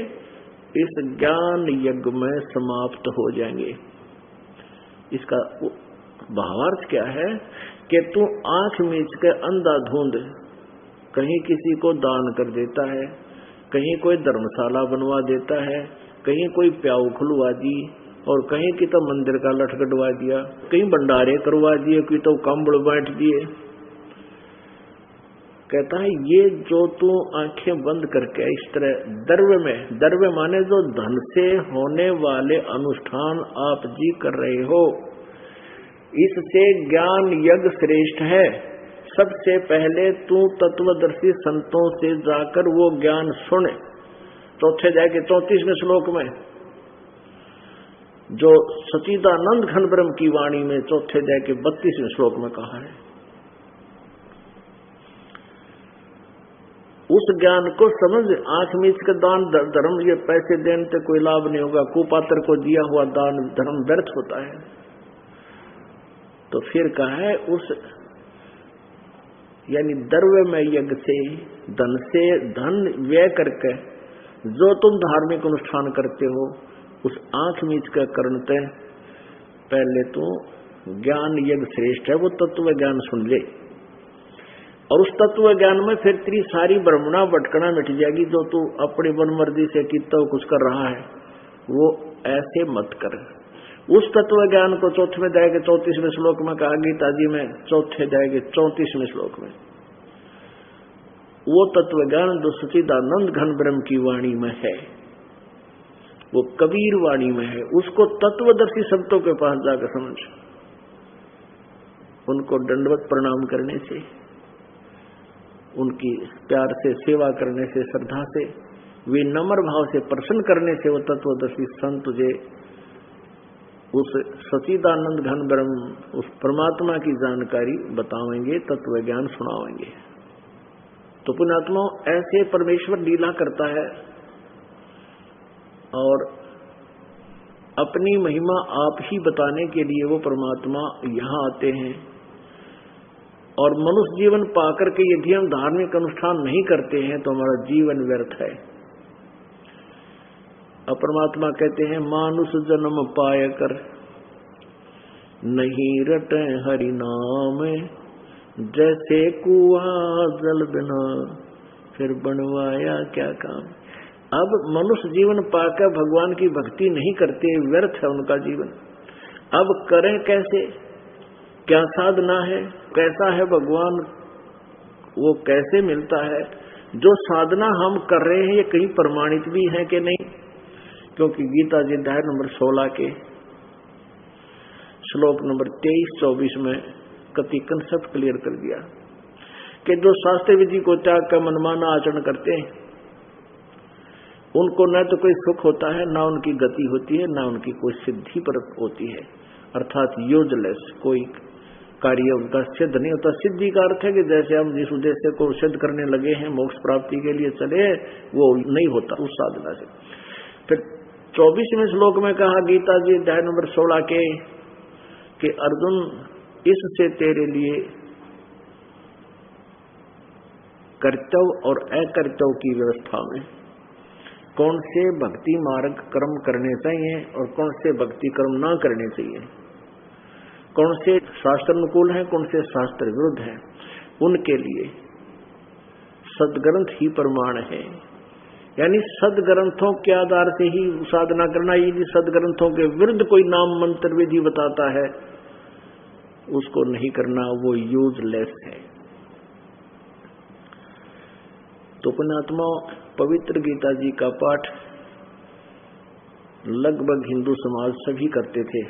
इस ज्ञान यज्ञ में समाप्त हो जाएंगे। इसका भावार्थ क्या है कि तू आंख मीच के अंधाधुंध कहीं किसी को दान कर देता है, कहीं कोई धर्मशाला बनवा देता है, कहीं कोई प्याऊ खुलवा दी, और कहीं की तो मंदिर का लठ कटवा दिया, कहीं भंडारे करवा दिए, कोई तो कंबल बांट दिए। कहता है ये जो तू आंखें बंद करके इस तरह द्रव्य माने जो धन से होने वाले अनुष्ठान आप जी कर रहे हो, इससे ज्ञान यज्ञ श्रेष्ठ है। सबसे पहले तू तत्वदर्शी संतों से जाकर वो ज्ञान सुन। चौथे जाके 34वें श्लोक में जो सच्चिदानंद घन ब्रह्म की वाणी में चौथे जाके 32वें श्लोक में कहा है, उस ज्ञान को समझ। आंख मीच के दान धर्म, ये पैसे देने से कोई लाभ नहीं होगा, कुपात्र को दिया हुआ दान धर्म व्यर्थ होता है। तो फिर कहा है उस यानी द्रव्यमय यज्ञ से धन व्यय करके जो तुम धार्मिक अनुष्ठान करते हो, उस आंख मीच कर करते पहले तो ज्ञान यज्ञ श्रेष्ठ है, वो तत्व ज्ञान सुन ले। और उस तत्व ज्ञान में फिर तेरी सारी ब्रह्मणा भटकना मिट जाएगी। जो तू अपनी मनमर्जी से कितना कुछ कर रहा है, वो ऐसे मत कर। उस तत्व ज्ञान को चौथे में जाएगा 34वें श्लोक में कहा, गीता जी में चौथे जाएगा 34वें श्लोक में, वो तत्व ज्ञान जो सच्चिदानंद घन ब्रह्म की वाणी में है, वो कबीर वाणी में है, उसको तत्वदर्शी संतों के पास जाकर समझ। उनको दंडवत प्रणाम करने से, उनकी प्यार से सेवा करने से, श्रद्धा से, विनम्र भाव से प्रसन्न करने से वो तत्वदर्शी संत तुझे उस सच्चिदानंद घन ब्रह्म, उस परमात्मा की जानकारी बतावेंगे, तत्व ज्ञान सुनावेंगे। तो पुण्यात्मा ऐसे परमेश्वर लीला करता है और अपनी महिमा आप ही बताने के लिए वो परमात्मा यहाँ आते हैं। और मनुष्य जीवन पाकर के यदि हम धार्मिक अनुष्ठान नहीं करते हैं तो हमारा जीवन व्यर्थ है। अब परमात्मा कहते हैं, मानुष जन्म पाय कर नहीं रटे हरि नाम, जैसे कुआं जल बिना फिर बनवाया क्या काम। अब मनुष्य जीवन पाकर भगवान की भक्ति नहीं करते, व्यर्थ है उनका जीवन। अब करें कैसे, क्या साधना है, कैसा है भगवान, वो कैसे मिलता है। जो साधना हम कर रहे हैं ये कहीं प्रमाणित भी है कि नहीं, क्योंकि गीता जी अध्याय नंबर 16 के श्लोक नंबर 23-24 में कति कंसेप्ट क्लियर कर दिया कि जो शास्त्र विधि को त्याग कर मनमाना आचरण करते हैं उनको न तो कोई सुख होता है, ना उनकी गति होती है, ना उनकी कोई सिद्धि पर होती है, अर्थात यूजलेस, कोई कार्य उनका सिद्ध नहीं होता। सिद्धि का अर्थ है कि जैसे हम जिस उद्देश्य को सिद्ध करने लगे हैं, मोक्ष प्राप्ति के लिए चले, वो नहीं होता उस साधना से। फिर 24वें श्लोक में कहा गीता जी अध्याय नंबर 16 के कि अर्जुन, इससे तेरे लिए कर्तव्य और अकर्तव्य की व्यवस्था में कौन से भक्ति मार्ग कर्म करने चाहिए और कौन से भक्ति कर्म ना करने चाहिए, कौन से शास्त्र अनुकूल है, कौन से शास्त्र विरुद्ध है, उनके लिए सदग्रंथ ही प्रमाण है। यानी सदग्रंथों के आधार से ही साधना करना। यदि सदग्रंथों के विरुद्ध कोई नाम मंत्र विधि बताता है उसको नहीं करना, वो यूजलेस है। तो पुण्यात्मा, पवित्र गीता जी का पाठ लगभग हिंदू समाज सभी करते थे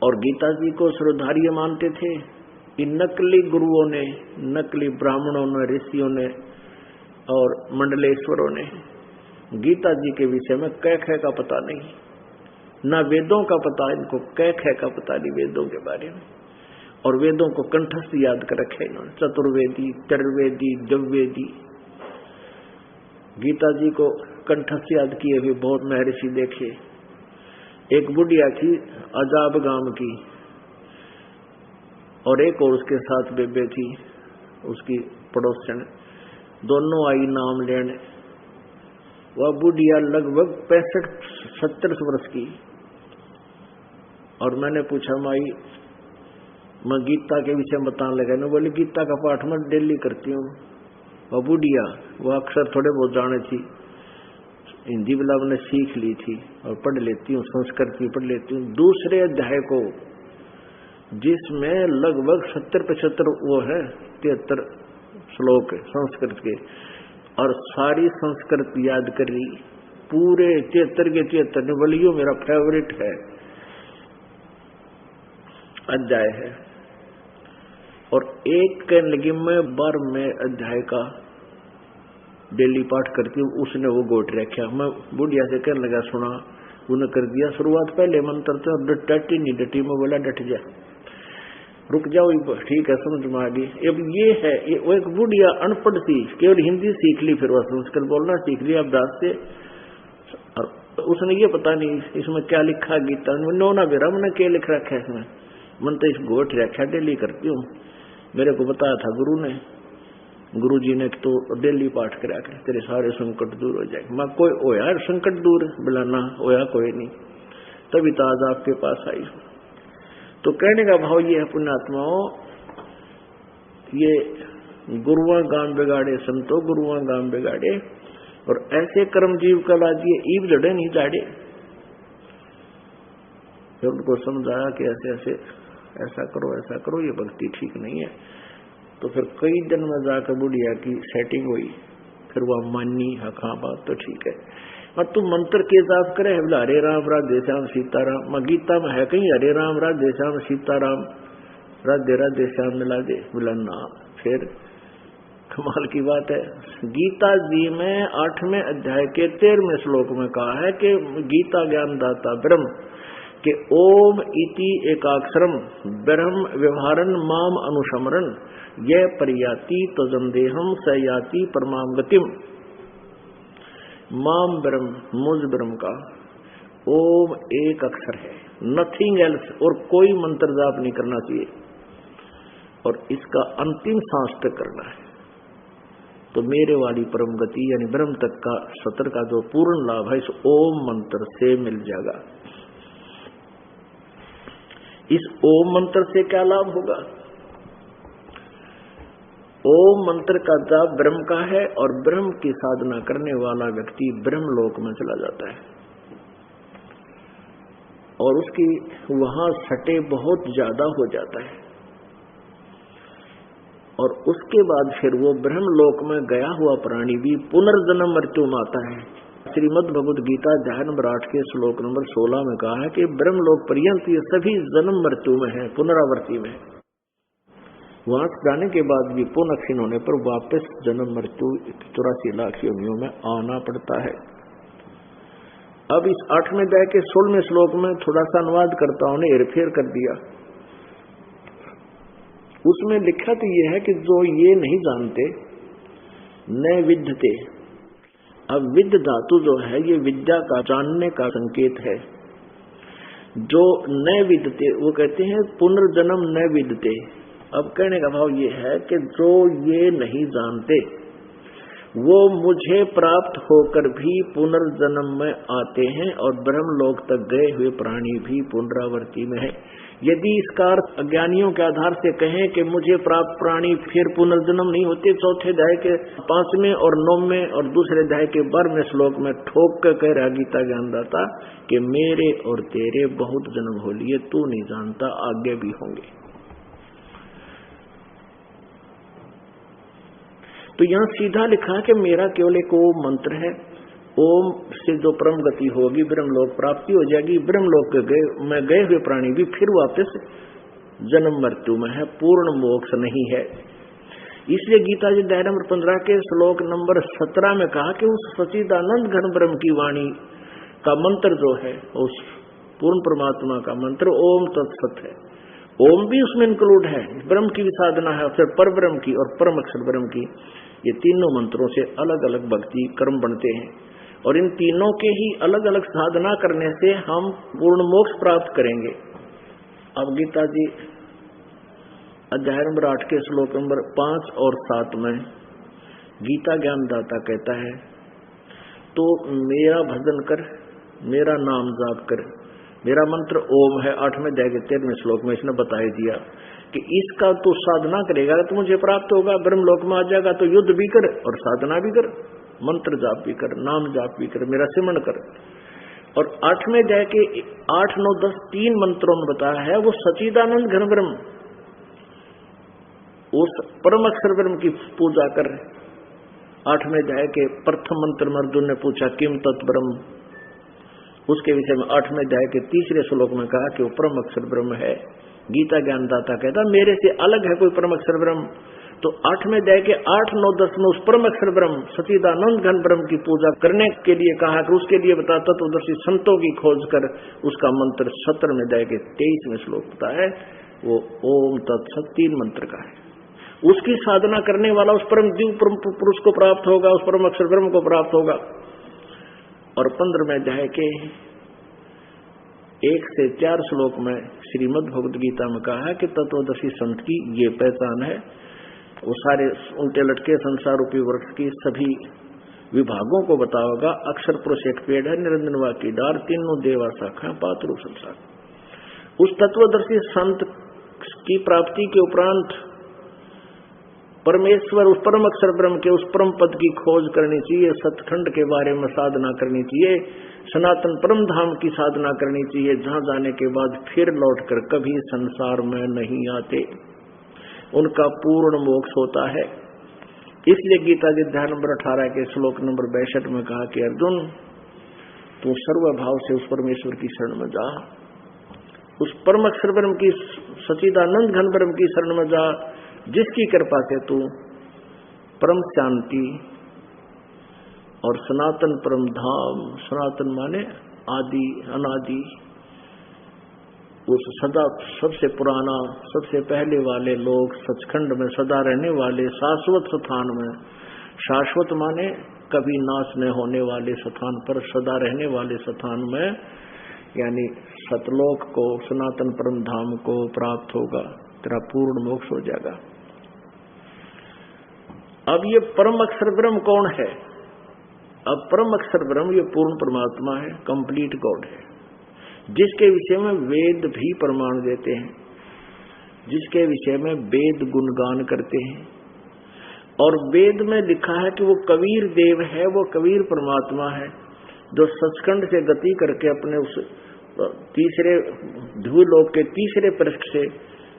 और गीता जी को सर्वधार्य मानते थे। इन नकली गुरुओं ने, नकली ब्राह्मणों ने, ऋषियों ने और मंडलेश्वरों ने गीता जी के विषय में कै खे का पता नहीं, ना वेदों का पता इनको, कै खे का पता नहीं वेदों के बारे में, और वेदों को कंठस्थ याद कर रखे इन्होंने, चतुर्वेदी, त्रिवेदी, द्विवेदी। गीता जी को कंठस्थ याद किए हुए बहुत महर्षि देखे। एक बुढ़िया थी अजाब गांव की और एक और उसके साथ बेबे थी उसकी पड़ोसन, दोनों आई नाम लेने। वह बुढ़िया लगभग 65-70 वर्ष की, और मैंने पूछा माई मैं गीता के विषय में बताने लगा ना, बोली गीता का पाठ मैं डेली करती हूँ। वह बुढ़िया वह अक्षर थोड़े बहुत जाने थी, हिंदी वाला मैंने सीख ली थी और पढ़ लेती हूँ, संस्कृत भी पढ़ लेती हूँ। दूसरे अध्याय को जिसमें लगभग 70-75 वो है 73 श्लोक है संस्कृत के, और सारी संस्कृत याद कर रही पूरे 73 के 73। बोली यो मेरा फेवरेट है अध्याय है। और एक के लगी मैं 12वें अध्याय का डेली पाठ करती हूँ, उसने वो गोट रखा। मैं बुढ़िया से कहने लगा सुना, उन्हें कर दिया शुरुआत पहले मंत्र तो डटी नहीं डटी, मैं बोला डट जा, रुक जाओ, ठीक है समझ में आ गई। अब ये है वो एक बुढ़िया अनपढ़ थी, केवल हिंदी सीख ली, फिर वह संस्कृत बोलना सीख लिया अभ्यास से, और उसने ये पता नहीं इसमें क्या लिखा गीता में, नौना बेरा मैंने क्या लिख रखा है इसमें, मन तो इस गोट रखा डेली करती हूँ। मेरे को बताया था गुरु ने, गुरु जी ने तो डेली पाठ करा कर तेरे सारे संकट दूर हो जाएंगे। मैं कोई होया संकट दूर, बुलाना होया कोई नहीं, तभी तो आज आपके पास आई। तो कहने का भाव ये है पुण्यात्माओं, ये गुरुआ गांव बिगाड़े संतो गुरुआ गांव बिगाड़े, और ऐसे कर्मजीव का लाजिए ईब जड़े नहीं जाड़े। जब उनको समझाया कि ऐसे ऐसे ऐसा करो ये भक्ति ठीक नहीं है, तो फिर कई दिन में जाकर बुढ़िया की सेटिंग हुई, फिर वह मानी हाँ बात तो ठीक है। और तू मंत्र के जाप करे बोला हरे राम राधे श्याम सीताराम, मैं गीता में है कहीं हरे राम राधे श्याम सीताराम राधे राधे श्याम मिला दे, बोला ना। फिर कमाल की बात है, गीता जी में 8वें अध्याय के 13वें श्लोक में कहा है कि गीता ज्ञानदाता ब्रह्म के ओम इति एकाक्षरम ब्रह्म व्यवहारन माम अनुसमरन यह परियाति तजंदेहम सयाति परमाम गतिम। माम ब्रह्म मुझ ब्रह्म का ओम एक अक्षर है, नथिंग एल्स, और कोई मंत्र जाप नहीं करना चाहिए, और इसका अंतिम सांस तक करना है, तो मेरे वाली परम गति यानी ब्रह्म तक का सत्र का जो पूर्ण लाभ है इस ओम मंत्र से मिल जाएगा। इस ओम मंत्र से क्या लाभ होगा? ओम मंत्र का जाप ब्रह्म का है, और ब्रह्म की साधना करने वाला व्यक्ति ब्रह्म लोक में चला जाता है, और उसकी वहां सटे बहुत ज्यादा हो जाता है, और उसके बाद फिर वो ब्रह्म लोक में गया हुआ प्राणी भी पुनर्जन्म मृत्यु में आता है। श्रीमद् भगवद गीता अध्याय नंबर 8 के श्लोक नंबर 16 में कहा है कि ब्रह्म लोक पर्यंत ये सभी जन्म मृत्यु में है, पुनरावर्ती में। वहां जाने के बाद भी पुनः क्षीण होने पर वापस जन्म मृत्यु 84 लाख योनियों में आना पड़ता है। अब इस 8वें अध्याय के 16वें श्लोक में थोड़ा सा अनुवाद करता हूं, हेरफेर कर दिया। उसमें लिखा तो ये है कि जो ये नहीं जानते न विद्यते। अब विद्य धातु जो है ये विद्या का जानने का संकेत है। जो न विद्यते वो कहते हैं पुनर्जन्म न विद्यते। अब कहने का भाव ये है कि जो ये नहीं जानते वो मुझे प्राप्त होकर भी पुनर्जन्म में आते हैं, और ब्रह्मलोक तक गए हुए प्राणी भी पुनरावर्ती में है। यदि इसका अर्थ अज्ञानियों के आधार से कहें कि मुझे प्राप्त प्राणी फिर पुनर्जन्म नहीं होते, चौथे अध्याय के 5वें और 9वें और दूसरे अध्याय के 12वें श्लोक में ठोक कर कह रहा गीता ज्ञानदाता कि मेरे और तेरे बहुत जन्म हो लिए, तू नहीं जानता, आगे भी होंगे। तो यहां सीधा लिखा कि मेरा केवल एक वो मंत्र है ओम से जो परम गति होगी, ब्रह्मलोक प्राप्ति हो जाएगी। ब्रह्मलोक में गए हुए प्राणी भी फिर वापस जन्म मृत्यु में है, पूर्ण मोक्ष नहीं है। इसलिए गीता जी अध्याय नंबर 15 के श्लोक नंबर 17 में कहा कि उस सच्चिदानंद घन ब्रह्म की वाणी का मंत्र जो है, उस पूर्ण परमात्मा का मंत्र ओम तत्सत है। ओम भी उसमें इंक्लूड है, ब्रह्म की भी साधना है, फिर पर ब्रह्म की और परम अक्षर ब्रह्म की। ये तीनों मंत्रों से अलग अलग भक्ति कर्म बनते हैं और इन तीनों के ही अलग अलग साधना करने से हम पूर्ण मोक्ष प्राप्त करेंगे। अब गीता जी अध्याय नंबर 8 के श्लोक नंबर 5 और 7 में गीता ज्ञानदाता कहता है, तो मेरा भजन कर, मेरा नाम जाप कर। मेरा मंत्र ओम है। 8वें अध्याय के 13वें श्लोक में इसने बता दिया कि इसका तो साधना करेगा तो मुझे प्राप्त होगा, ब्रह्मलोक में आ जाएगा। तो युद्ध भी कर और साधना भी कर, मंत्र जाप भी कर, नाम जाप भी कर, मेरा सिमरण कर। और 8वें अध्याय के 8, 9, 10 3 मंत्रों में बताया है वो सच्चिदानंद घन ब्रह्म, उस परम अक्षर ब्रह्म की पूजा कर। 8वें अध्याय के प्रथम मंत्र में अर्जुन ने पूछा किम तत् ब्रह्म, उसके विषय में 8वें अध्याय के 3रे श्लोक में कहा कि वो परम अक्षर ब्रह्म है। गीता ज्ञानदाता कहता मेरे से अलग है कोई परम अक्षर ब्रह्म। तो 8वें अध्याय के 8, 9, 10 में उस परम अक्षर ब्रह्म सच्चिदानंद घन ब्रह्म की पूजा करने के लिए कहा कि उसके लिए बता तत्वदर्शी संतों की खोज कर। उसका मंत्र 17वें अध्याय के 23वें श्लोक होता है, वो ओम तत्सत 3 मंत्र का है। उसकी साधना करने वाला उस परम दिव्य पुरुष को प्राप्त होगा, उस परम अक्षर ब्रह्म को प्राप्त होगा। और 15वें अध्याय के 1 से 4 श्लोक में श्रीमद् भगवद गीता में कहा है कि तत्वदर्शी संत की ये पहचान है, वो सारे उल्टे लटके संसार रूपी वृक्ष की सभी विभागों को बताओगा। अक्षर पुरुष एक पेड़ है, निरंजनवा की डार, तीनों देवा शाखा, पात्र संसार। उस तत्वदर्शी संत की प्राप्ति के उपरांत परमेश्वर उस परम अक्षर ब्रह्म के उस परम पद की खोज करनी चाहिए, सतखंड के बारे में साधना करनी चाहिए, सनातन परम धाम की साधना करनी चाहिए, जहां जाने के बाद फिर लौटकर कभी संसार में नहीं आते, उनका पूर्ण मोक्ष होता है। इसलिए गीता जी अध्याय नंबर 18 के श्लोक नंबर 62 में कहा कि अर्जुन तू सर्वभाव से उस परमेश्वर की शरण में जा, उस परम अक्षर ब्रह्म की सच्चिदानंद घन ब्रह्म की शरण में जा, जिसकी कृपा से तू परम शांति और सनातन परम धाम, सनातन माने आदि अनादि, उस सदा सबसे पुराना सबसे पहले वाले लोग सचखंड में सदा रहने वाले शाश्वत स्थान में, शाश्वत माने कभी नाश न होने वाले स्थान पर सदा रहने वाले स्थान में, यानी सतलोक को, सनातन परम धाम को प्राप्त होगा, तेरा पूर्ण मोक्ष हो जाएगा। अब ये परम अक्षर ब्रह्म कौन है? अब परम अक्षर ब्रह्म ये पूर्ण परमात्मा है, कंप्लीट गॉड है, जिसके विषय में वेद भी प्रमाण देते हैं, जिसके विषय में वेद गुणगान करते हैं। और वेद में लिखा है कि वो कबीर देव है, वो कबीर परमात्मा है, जो सचखंड से गति करके अपने उस तीसरे ध्रुवलोक के तीसरे पृष्ठ से,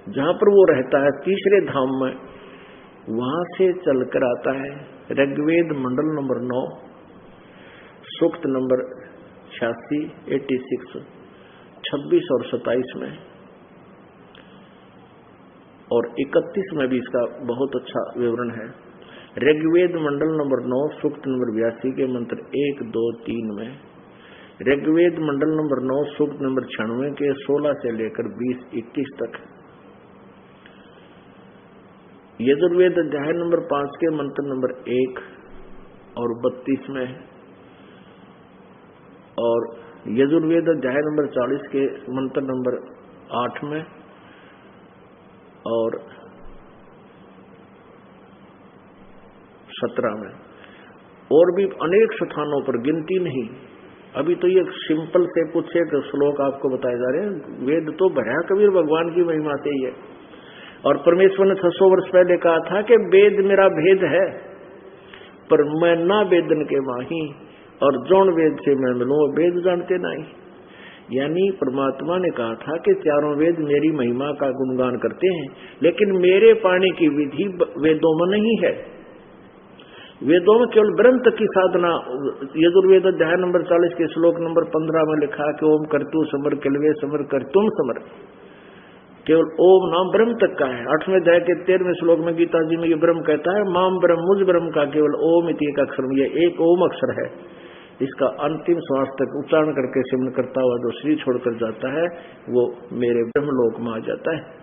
जहां पर वो रहता है तीसरे धाम में, वहां से चलकर आता है। ऋग्वेद मंडल नंबर 9 सूक्त नंबर 86, 86, 26 और 27 में और 31 में भी इसका बहुत अच्छा विवरण है। ऋग्वेद मंडल नंबर 9 सूक्त नंबर 82 के मंत्र 1, 2, 3 में, ऋग्वेद मंडल नंबर 9 सूक्त नंबर 96 के 16 से लेकर 20, 21 तक, यजुर्वेद अध्याय नंबर 5 के मंत्र नंबर 1 और 32 में, और यजुर्वेद अध्याय नंबर 40 के मंत्र नंबर 8 में, और 17 में, और भी अनेक स्थानों पर, गिनती नहीं। अभी तो ये सिंपल से कुछ एक श्लोक आपको बताए जा रहे हैं। वेद तो भरा कबीर भगवान की महिमा से ही है। और परमेश्वर ने 600 वर्ष पहले कहा था कि वेद मेरा भेद है, पर मैं ना वेदन के माही, और जौन वेद से मैं मिलूं वेद जानते नहीं। यानी परमात्मा ने कहा था कि चारों वेद मेरी महिमा का गुणगान करते हैं, लेकिन मेरे पाने की विधि वेदों में नहीं है। वेदों में केवल ब्रह्म तक की साधना, यजुर्वेद अध्याय नंबर 40 के श्लोक नंबर 15 में लिखा है कि ओम करतु समर किलवे समर करतुम समर, केवल ओम नाम ब्रह्म तक का है। 8वें अध्याय के 13वें श्लोक में गीता जी में ये ब्रह्म कहता है माम ब्रह्म, मुझ ब्रह्म का केवल ओम इति एक अक्षर, ये एक ओम अक्षर है। इसका अंतिम श्वास तक उच्चारण करके सिमरण करता हुआ जो शरीर छोड़कर जाता है वो मेरे ब्रह्मलोक में आ जाता है।